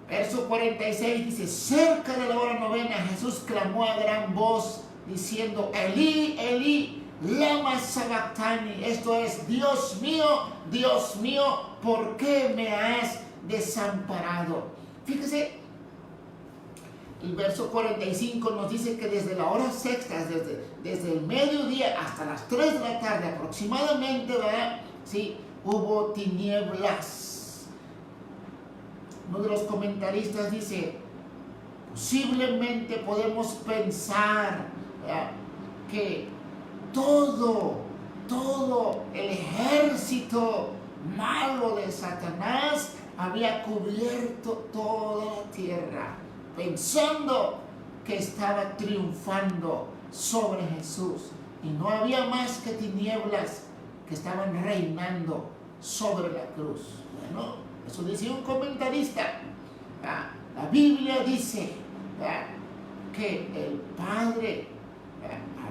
Verso 46 dice, cerca de la hora novena Jesús clamó a gran voz diciendo, Elí, Elí, lama sabactani. Esto es, Dios mío, ¿por qué me has desamparado? Fíjese, el verso 45 nos dice que desde la hora sexta, desde el mediodía hasta las 3 de la tarde aproximadamente, ¿verdad? Sí, hubo tinieblas. Uno de los comentaristas dice, posiblemente podemos pensar, ¿verdad?, que todo el ejército malo de Satanás había cubierto toda la tierra, pensando que estaba triunfando sobre Jesús. Y no había más que tinieblas que estaban reinando sobre la cruz. Bueno, eso decía un comentarista. La Biblia dice que el Padre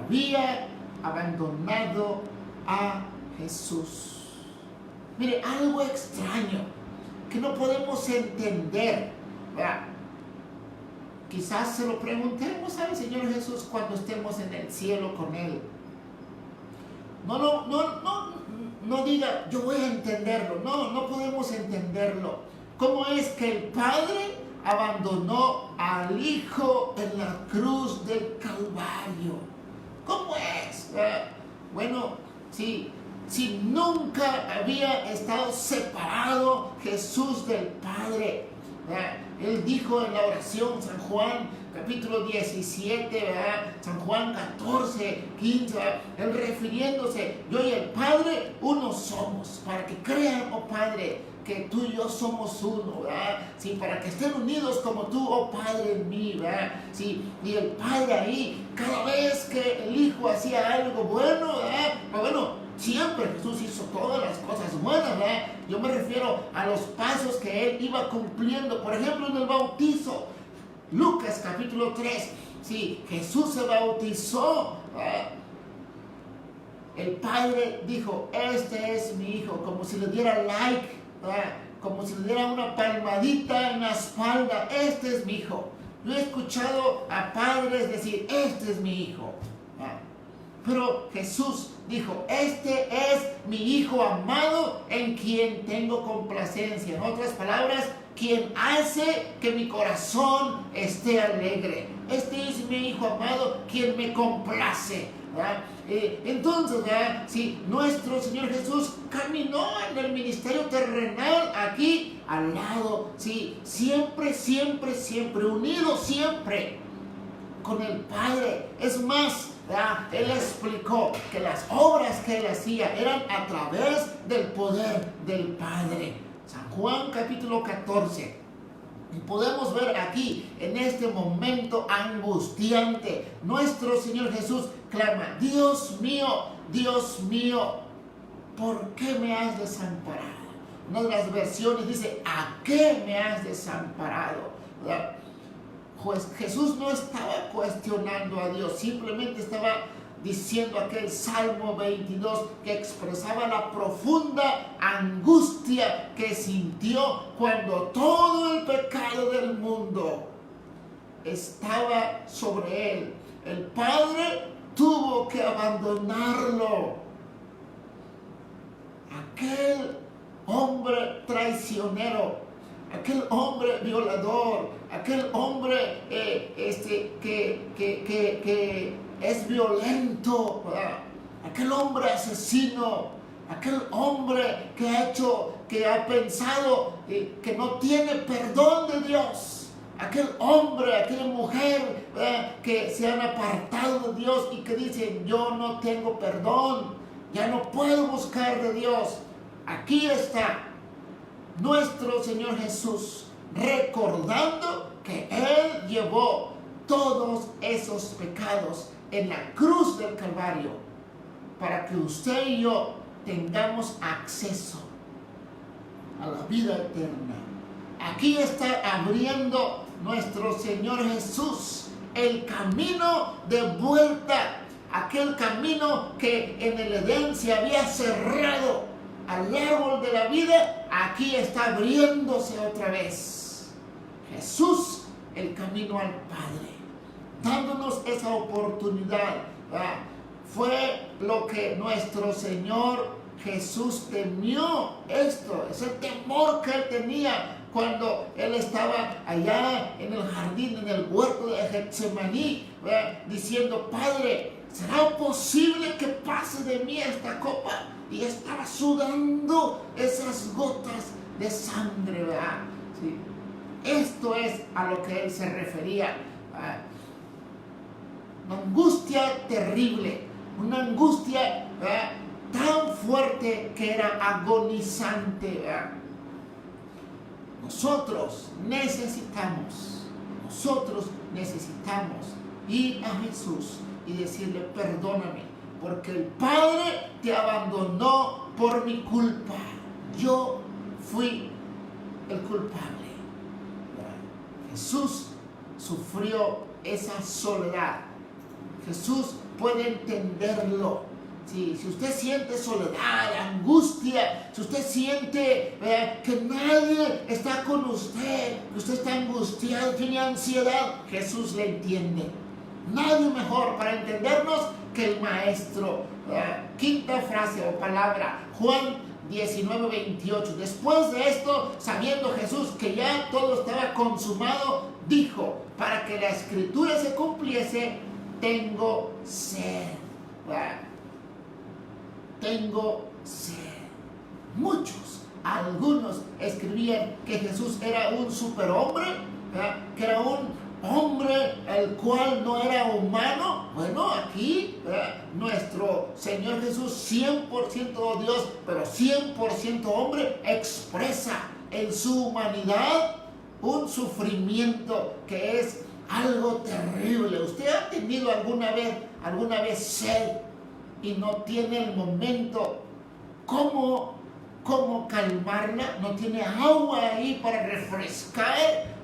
había abandonado a Jesús. Mire, algo extraño que no podemos entender, ¿verdad? Quizás se lo preguntemos al Señor Jesús cuando estemos en el cielo con Él. No diga, yo voy a entenderlo. No podemos entenderlo. ¿Cómo es que el Padre abandonó al Hijo en la cruz del Calvario? ¿Cómo es? Bueno, si nunca había estado separado Jesús del Padre. Él dijo en la oración, San Juan capítulo 17, San Juan 14, 15, él refiriéndose, yo y el Padre uno somos, para que crean, oh Padre, que tú y yo somos uno, sí, para que estén unidos como tú, oh Padre en mí, sí, y el Padre ahí, cada vez que el Hijo hacía algo bueno, siempre Jesús hizo todas las cosas buenas, Yo me refiero a los pasos que Él iba cumpliendo. Por ejemplo, en el bautizo, Lucas capítulo 3, sí, Jesús se bautizó. El Padre dijo, este es mi Hijo, como si le diera like, como si le diera una palmadita en la espalda. Este es mi Hijo. Yo he escuchado a padres decir, este es mi Hijo. Pero Jesús dijo, este es mi Hijo amado en quien tengo complacencia. En otras palabras, quien hace que mi corazón esté alegre. Este es mi Hijo amado, quien me complace. Entonces, si nuestro Señor Jesús caminó en el ministerio terrenal aquí al lado, sí, siempre, unido siempre con el Padre. Es más, Él explicó que las obras que Él hacía eran a través del poder del Padre. San Juan capítulo 14. Y podemos ver aquí, en este momento angustiante, nuestro Señor Jesús clama, Dios mío, Dios mío, ¿por qué me has desamparado? Una de las versiones dice, ¿a qué me has desamparado? ¿Verdad? Pues Jesús no estaba cuestionando a Dios, simplemente estaba diciendo aquel Salmo 22 que expresaba la profunda angustia que sintió cuando todo el pecado del mundo estaba sobre él. El Padre tuvo que abandonarlo. Aquel hombre traicionero, aquel hombre violador, aquel hombre que es violento, ¿verdad? Aquel hombre asesino, aquel hombre que ha pensado que no tiene perdón de Dios, aquel hombre, aquella mujer, ¿verdad?, que se han apartado de Dios y que dicen, yo no tengo perdón, ya no puedo buscar de Dios. Aquí está nuestro Señor Jesús recordando que Él llevó todos esos pecados en la cruz del Calvario para que usted y yo tengamos acceso a la vida eterna. Aquí está abriendo nuestro Señor Jesús el camino de vuelta, aquel camino que en el Edén se había cerrado al árbol de la vida. Aquí está abriéndose otra vez. Jesús, el camino al Padre, dándonos esa oportunidad. Fue lo que nuestro Señor Jesús temió. Esto es el temor que Él tenía cuando Él estaba allá en el jardín, en el huerto de Getsemaní, diciendo, Padre, ¿será posible que pase de mí esta copa? Y estaba sudando esas gotas de sangre, ¿verdad? Sí. Esto es a lo que Él se refería. Una angustia terrible, una angustia, ¿verdad?, tan fuerte que era agonizante, ¿verdad? Nosotros necesitamos ir a Jesús y decirle, perdóname, porque el Padre te abandonó por mi culpa. Yo fui el culpable. Jesús sufrió esa soledad. Jesús puede entenderlo. Si usted siente soledad, angustia, si usted siente que nadie está con usted, que usted está angustiado, tiene ansiedad, Jesús le entiende. Nadie mejor para entendernos que el Maestro. Quinta frase o palabra, Juan 19:28. Después de esto, sabiendo Jesús que ya todo estaba consumado, dijo, para que la Escritura se cumpliese, tengo sed. Tengo sed. Algunos escribían que Jesús era un superhombre, que era un hombre el cual no era humano. Bueno, aquí nuestro Señor Jesús, 100% Dios, pero 100% hombre, expresa en su humanidad un sufrimiento que es algo terrible. ¿Usted ha tenido alguna vez sed y no tiene el momento cómo calmarla? No tiene agua ahí para refrescar,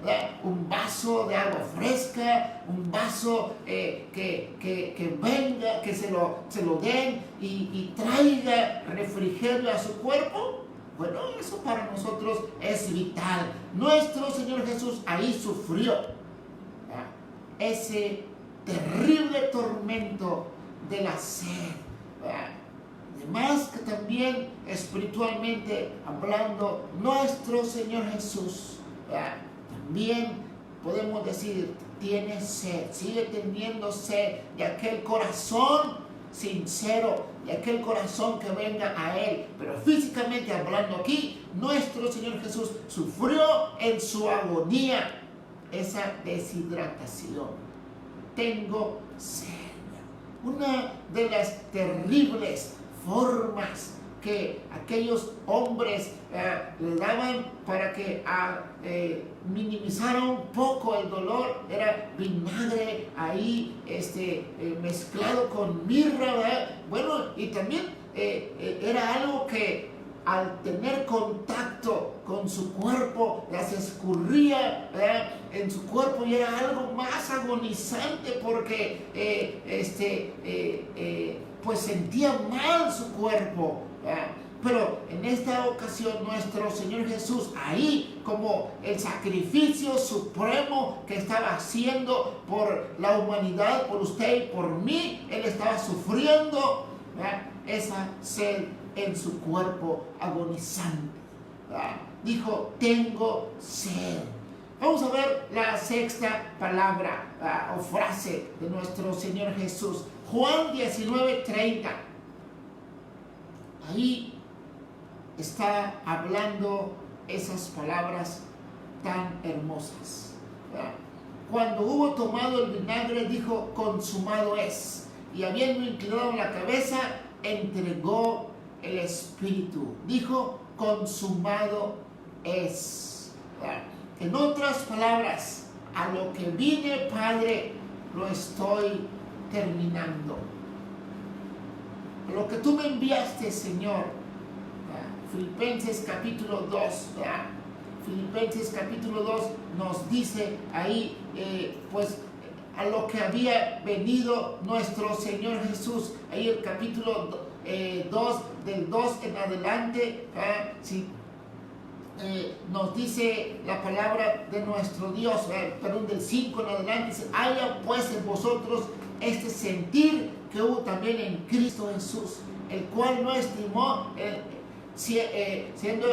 ¿verdad? Un vaso de agua fresca, un vaso que venga, que se lo den y traiga refrigerio a su cuerpo. Bueno, eso para nosotros es vital. Nuestro Señor Jesús ahí sufrió, ¿verdad?, ese terrible tormento de la sed, ¿verdad? Además que también espiritualmente hablando, nuestro Señor Jesús, ¿verdad?, también podemos decir, tiene sed, sigue teniendo sed de aquel corazón sincero, de aquel corazón que venga a Él. Pero físicamente hablando aquí, nuestro Señor Jesús sufrió en su agonía esa deshidratación. Tengo sed. Una de las terribles formas que aquellos hombres le daban para que minimizara un poco el dolor. Era vinagre ahí mezclado con mirra, ¿verdad? Bueno, y también era algo que al tener contacto con su cuerpo las escurría, ¿verdad?, en su cuerpo, y era algo más agonizante porque pues sentía mal su cuerpo, ¿verdad? Pero en esta ocasión nuestro Señor Jesús, ahí como el sacrificio supremo que estaba haciendo por la humanidad, por usted y por mí, Él estaba sufriendo, ¿verdad?, esa sed en su cuerpo agonizante, ¿verdad? Dijo: tengo sed. Vamos a ver la sexta palabra o frase de nuestro Señor Jesús. Juan 19:30. Ahí está hablando esas palabras tan hermosas, ¿verdad? Cuando hubo tomado el vinagre, dijo: consumado es. Y habiendo inclinado la cabeza, entregó el Espíritu. Dijo: consumado es, ¿verdad? En otras palabras, a lo que vine, Padre, lo estoy terminando. A lo que tú me enviaste, Señor. Filipenses capítulo 2, ¿verdad? Filipenses capítulo 2 nos dice ahí, pues, a lo que había venido nuestro Señor Jesús. Ahí el capítulo 2, del 2 en adelante, sí, nos dice la palabra de nuestro Dios, perdón, del 5 en adelante, dice: haya pues en vosotros este sentir que hubo también en Cristo Jesús, el cual no estimó, siendo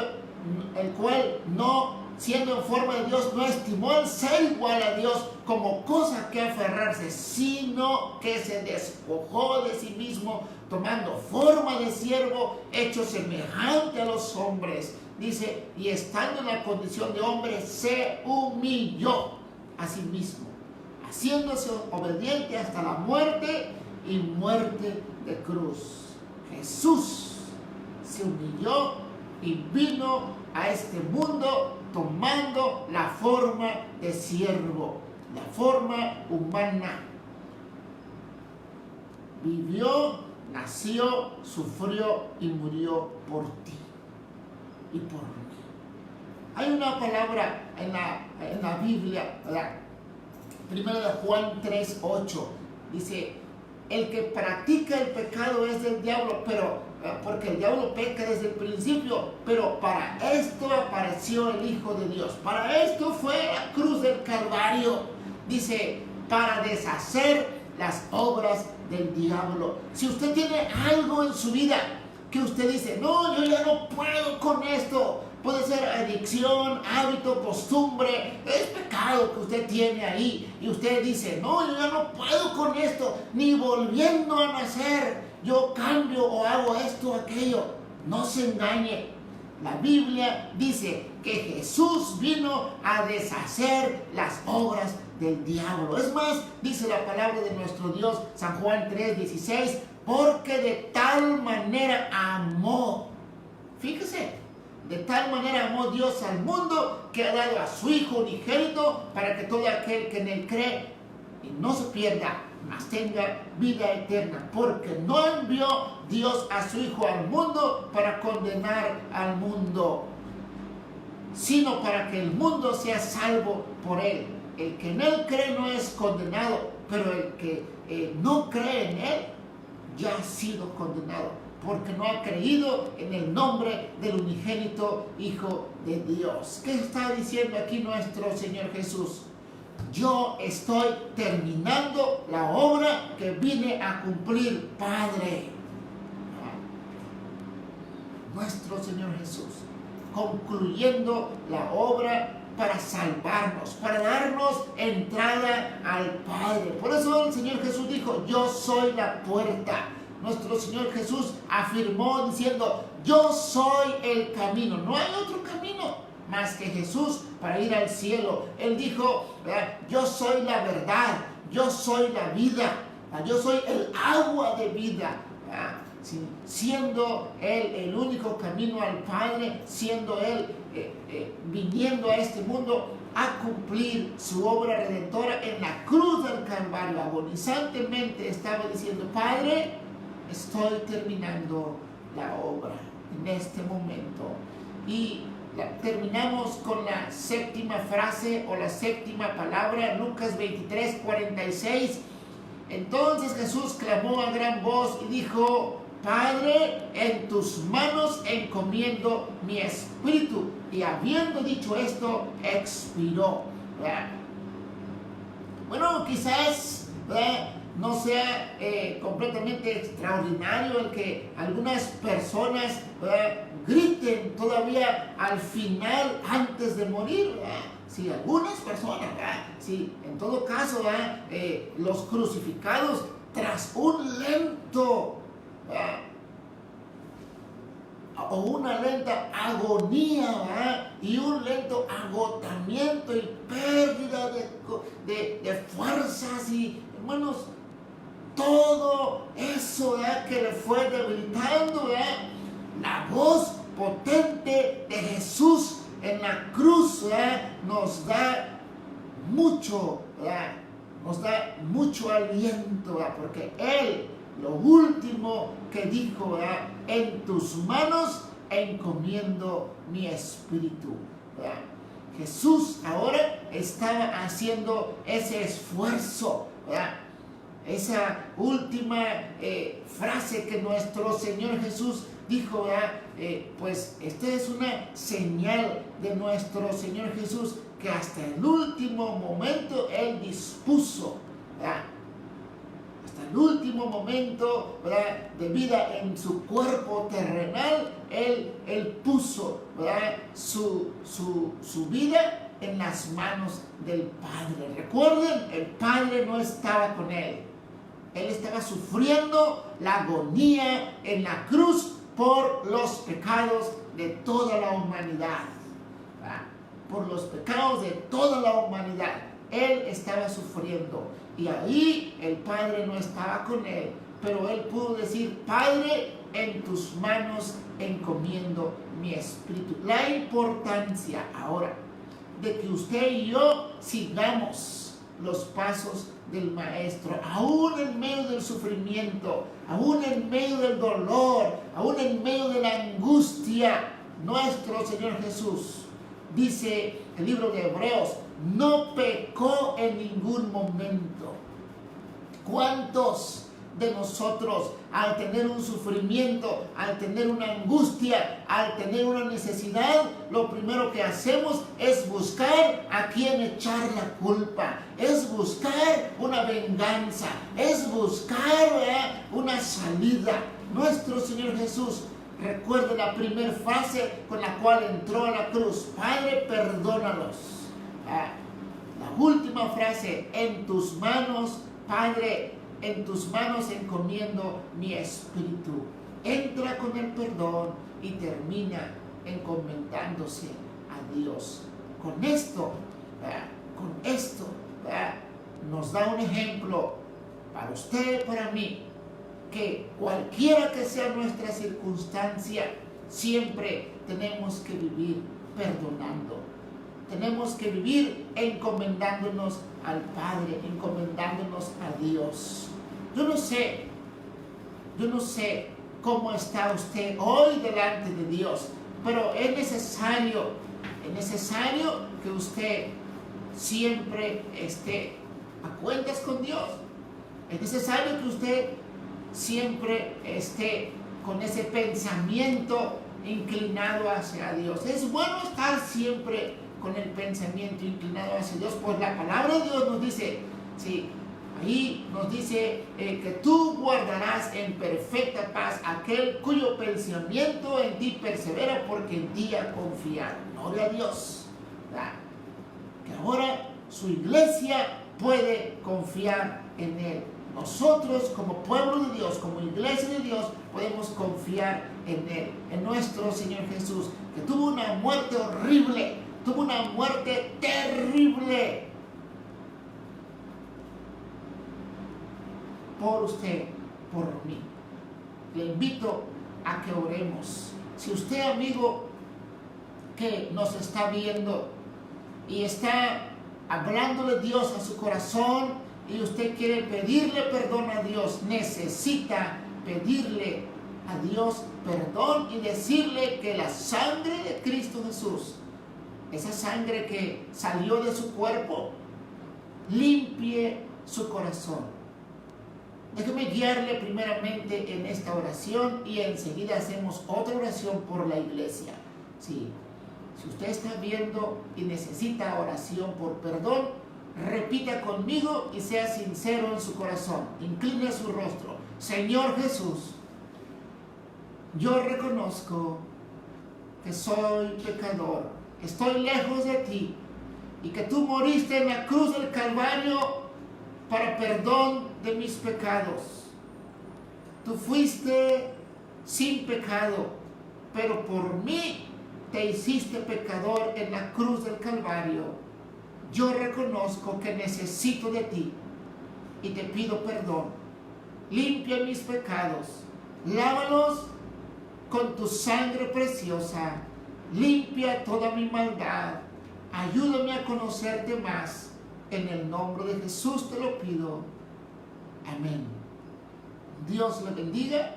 en forma de Dios, no estimó el ser igual a Dios como cosa que aferrarse, sino que se despojó de sí mismo, tomando forma de siervo, hecho semejante a los hombres. Dice: y estando en la condición de hombre, se humilló a sí mismo, haciéndose obediente hasta la muerte y muerte de cruz. Jesús se humilló y vino a este mundo tomando la forma de siervo, la forma humana. Vivió, nació, sufrió y murió por ti y por mí. Hay una palabra en la Biblia, ¿verdad? Primero de Juan 3:8 dice: el que practica el pecado es del diablo, porque el diablo peca desde el principio, pero para esto apareció el Hijo de Dios. Para esto fue la cruz del Calvario. Dice: para deshacer las obras del diablo. Si usted tiene algo en su vida que usted dice: no, yo ya no puedo con esto, puede ser adicción, hábito, costumbre, es pecado que usted tiene ahí, y usted dice: no, yo ya no puedo con esto, ni volviendo a nacer yo cambio o hago esto o aquello. No se engañe. La Biblia dice que Jesús vino a deshacer las obras del diablo. Es más, dice la palabra de nuestro Dios, San Juan 3:16, porque de tal manera amó. Fíjese, de tal manera amó Dios al mundo que ha dado a su Hijo unigénito, para que todo aquel que en él cree y no se pierda, mas tenga vida eterna. Porque no envió Dios a su Hijo al mundo para condenar al mundo, sino para que el mundo sea salvo por él. El que en él cree no es condenado, pero el que no cree en él ya ha sido condenado, porque no ha creído en el nombre del unigénito Hijo de Dios. ¿Qué está diciendo aquí nuestro Señor Jesús? Yo estoy terminando la obra que vine a cumplir, Padre. Nuestro Señor Jesús concluyendo la obra para salvarnos, para darnos entrada al Padre. Por eso el Señor Jesús dijo: yo soy la puerta. Nuestro Señor Jesús afirmó diciendo: yo soy el camino. No hay otro camino más que Jesús para ir al cielo. Él dijo: yo soy la verdad, yo soy la vida, yo soy el agua de vida. ¿sí? Siendo Él el único camino al Padre, siendo Él viniendo a este mundo a cumplir su obra redentora en la cruz del Calvario. Agonizantemente estaba diciendo: Padre, estoy terminando la obra en este momento. Y terminamos con la séptima frase o la séptima palabra, Lucas 23:46. Entonces Jesús clamó a gran voz y dijo: Padre, en tus manos encomiendo mi espíritu. Y habiendo dicho esto, expiró. ¿Verdad? Bueno, quizás, ¿verdad?, no sea completamente extraordinario el que algunas personas, ¿verdad?, griten todavía al final, antes de morir, ¿verdad? Sí, algunas personas, ¿verdad? Sí, en todo caso, ¿verdad?, los crucificados, tras un lento, ¿verdad?, o una lenta agonía, ¿verdad?, y un lento agotamiento y pérdida de fuerzas, y hermanos, todo eso, ¿verdad?, que le fue debilitando, ¿verdad?, la voz potente de Jesús en la cruz, ¿verdad?, nos da mucho, ¿verdad?, nos da mucho aliento, ¿verdad?, porque Él, lo último que dijo, ¿verdad?, en tus manos encomiendo mi espíritu, ¿verdad? Jesús ahora estaba haciendo ese esfuerzo, ¿verdad? Esa última frase que nuestro Señor Jesús dijo, ¿verdad?, pues esta es una señal de nuestro Señor Jesús, que hasta el último momento Él dispuso, ¿verdad?, hasta el último momento, ¿verdad?, de vida en su cuerpo terrenal, Él puso, ¿verdad?, su vida en las manos del Padre. Recuerden, el Padre no estaba con Él. Él estaba sufriendo la agonía en la cruz por los pecados de toda la humanidad, ¿verdad?, por los pecados de toda la humanidad. Él estaba sufriendo, y ahí el Padre no estaba con Él, pero Él pudo decir: Padre, en tus manos encomiendo mi espíritu. La importancia ahora de que usted y yo sigamos los pasos del Maestro, aún en medio del sufrimiento, aún en medio del dolor, aún en medio de la angustia. Nuestro Señor Jesús, dice el libro de Hebreos, no pecó en ningún momento. ¿Cuántos de nosotros, al tener un sufrimiento, al tener una angustia, al tener una necesidad, lo primero que hacemos es buscar a quien echar la culpa, es buscar una venganza, es buscar una salida? Nuestro Señor Jesús, recuerde la primera frase con la cual entró a la cruz: Padre, perdónalos. La última frase: en tus manos, Padre, en tus manos encomiendo mi espíritu. Entra con el perdón y termina encomendándose a Dios. Con esto, nos da un ejemplo para usted, para mí, que cualquiera que sea nuestra circunstancia, siempre tenemos que vivir perdonando. Tenemos que vivir encomendándonos al Padre, encomendándonos a Dios. Yo no sé cómo está usted hoy delante de Dios, pero es necesario que usted siempre esté a cuentas con Dios. Es necesario que usted siempre esté con ese pensamiento inclinado hacia Dios. Es bueno estar siempre con el pensamiento inclinado hacia Dios, pues la palabra de Dios nos dice, sí, ahí nos dice que tú guardarás en perfecta paz aquel cuyo pensamiento en ti persevera, porque en ti ha confiado. Gloria a Dios, ¿verdad?, que ahora su iglesia puede confiar en Él. Nosotros, como pueblo de Dios, como iglesia de Dios, podemos confiar en Él, en nuestro Señor Jesús, que tuvo una muerte horrible, tuvo una muerte terrible por usted, por mí. le invito a que oremos. Si usted, amigo, que nos está viendo y está hablándole Dios a su corazón y usted quiere pedirle perdón a Dios, necesita pedirle a Dios perdón y decirle que la sangre de Cristo Jesús, esa sangre que salió de su cuerpo, limpie su corazón. Déjeme guiarle primeramente en esta oración y enseguida hacemos otra oración por la iglesia. Sí. Si usted está viendo y necesita oración por perdón, repita conmigo y sea sincero en su corazón. Incline su rostro. Señor Jesús, yo reconozco que soy pecador. Estoy lejos de ti y que tú moriste en la cruz del Calvario para perdón de mis pecados. Tú fuiste sin pecado, pero por mí te hiciste pecador en la cruz del Calvario. Yo reconozco que necesito de ti y te pido perdón. Limpia mis pecados, lávalos con tu sangre preciosa, limpia toda mi maldad, ayúdame a conocerte más. En el nombre de Jesús te lo pido. Amén. Dios le bendiga.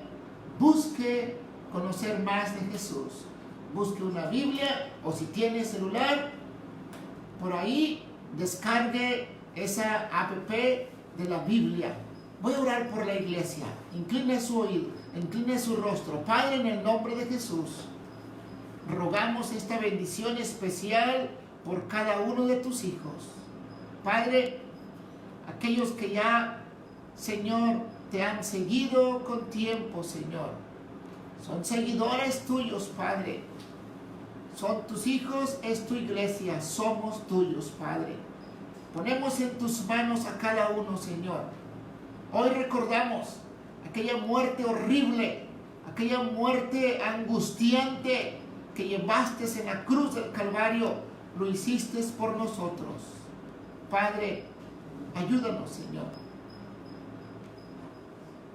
Busque conocer más de Jesús. Busque una Biblia o si tiene celular, por ahí descargue esa app de la Biblia. Voy a orar por la iglesia. Incline su oído, incline su rostro. Padre, en el nombre de Jesús, rogamos esta bendición especial por cada uno de tus hijos. Padre, aquellos que ya, Señor, te han seguido con tiempo, Señor. Son seguidores tuyos, Padre. Son tus hijos, es tu iglesia, somos tuyos, Padre. Ponemos en tus manos a cada uno, Señor. Hoy recordamos aquella muerte horrible, aquella muerte angustiante que llevaste en la cruz del Calvario, lo hiciste por nosotros. Padre, ayúdanos, Señor,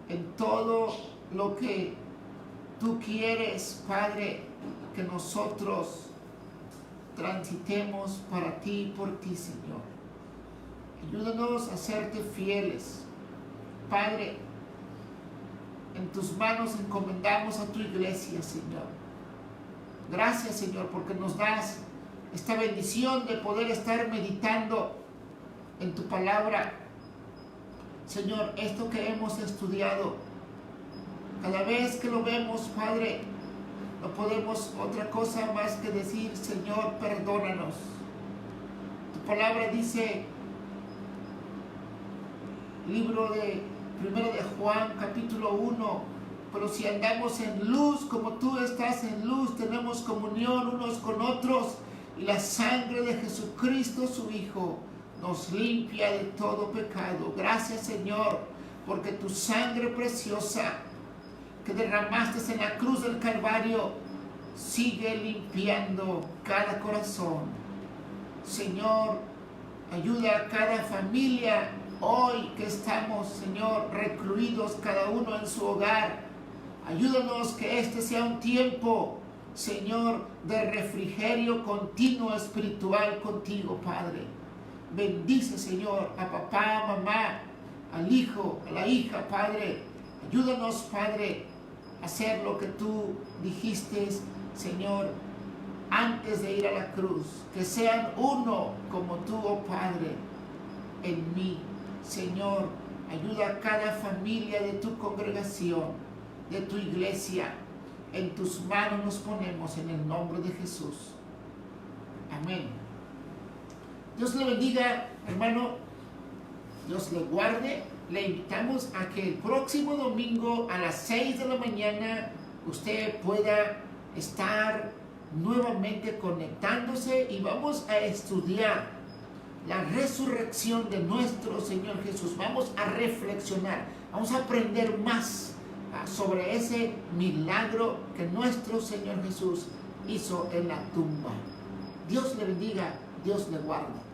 en todo lo que tú quieres, Padre, que nosotros transitemos para ti y por ti, Señor. Ayúdanos a serte fieles. Padre, en tus manos encomendamos a tu iglesia, Señor. Gracias, Señor, porque nos das esta bendición de poder estar meditando en tu palabra. Señor, esto que hemos estudiado, cada vez que lo vemos, Padre, no podemos otra cosa más que decir, Señor, perdónanos. Tu palabra dice, libro de 1 de Juan, capítulo 1, pero si andamos en luz como tú estás en luz, tenemos comunión unos con otros y la sangre de Jesucristo, su Hijo, nos limpia de todo pecado. Gracias, Señor, porque tu sangre preciosa que derramaste en la cruz del Calvario sigue limpiando cada corazón. Señor, ayuda a cada familia hoy que estamos, Señor, recluidos cada uno en su hogar. Ayúdanos que este sea un tiempo, Señor, de refrigerio continuo espiritual contigo, Padre. Bendice, Señor, a papá, a mamá, al hijo, a la hija, Padre. Ayúdanos, Padre, a hacer lo que tú dijiste, Señor, antes de ir a la cruz. Que sean uno como tú, oh Padre, en mí. Señor, ayuda a cada familia de tu congregación, de tu iglesia. En tus manos nos ponemos en el nombre de Jesús. Amén. Dios le bendiga, hermano. Dios le guarde. Le invitamos a que el próximo domingo a las 6 de la mañana usted pueda estar nuevamente conectándose y vamos a estudiar la resurrección de nuestro Señor Jesús. Vamos a reflexionar, vamos a aprender más sobre ese milagro que nuestro Señor Jesús hizo en la tumba. Dios le bendiga, Dios le guarde.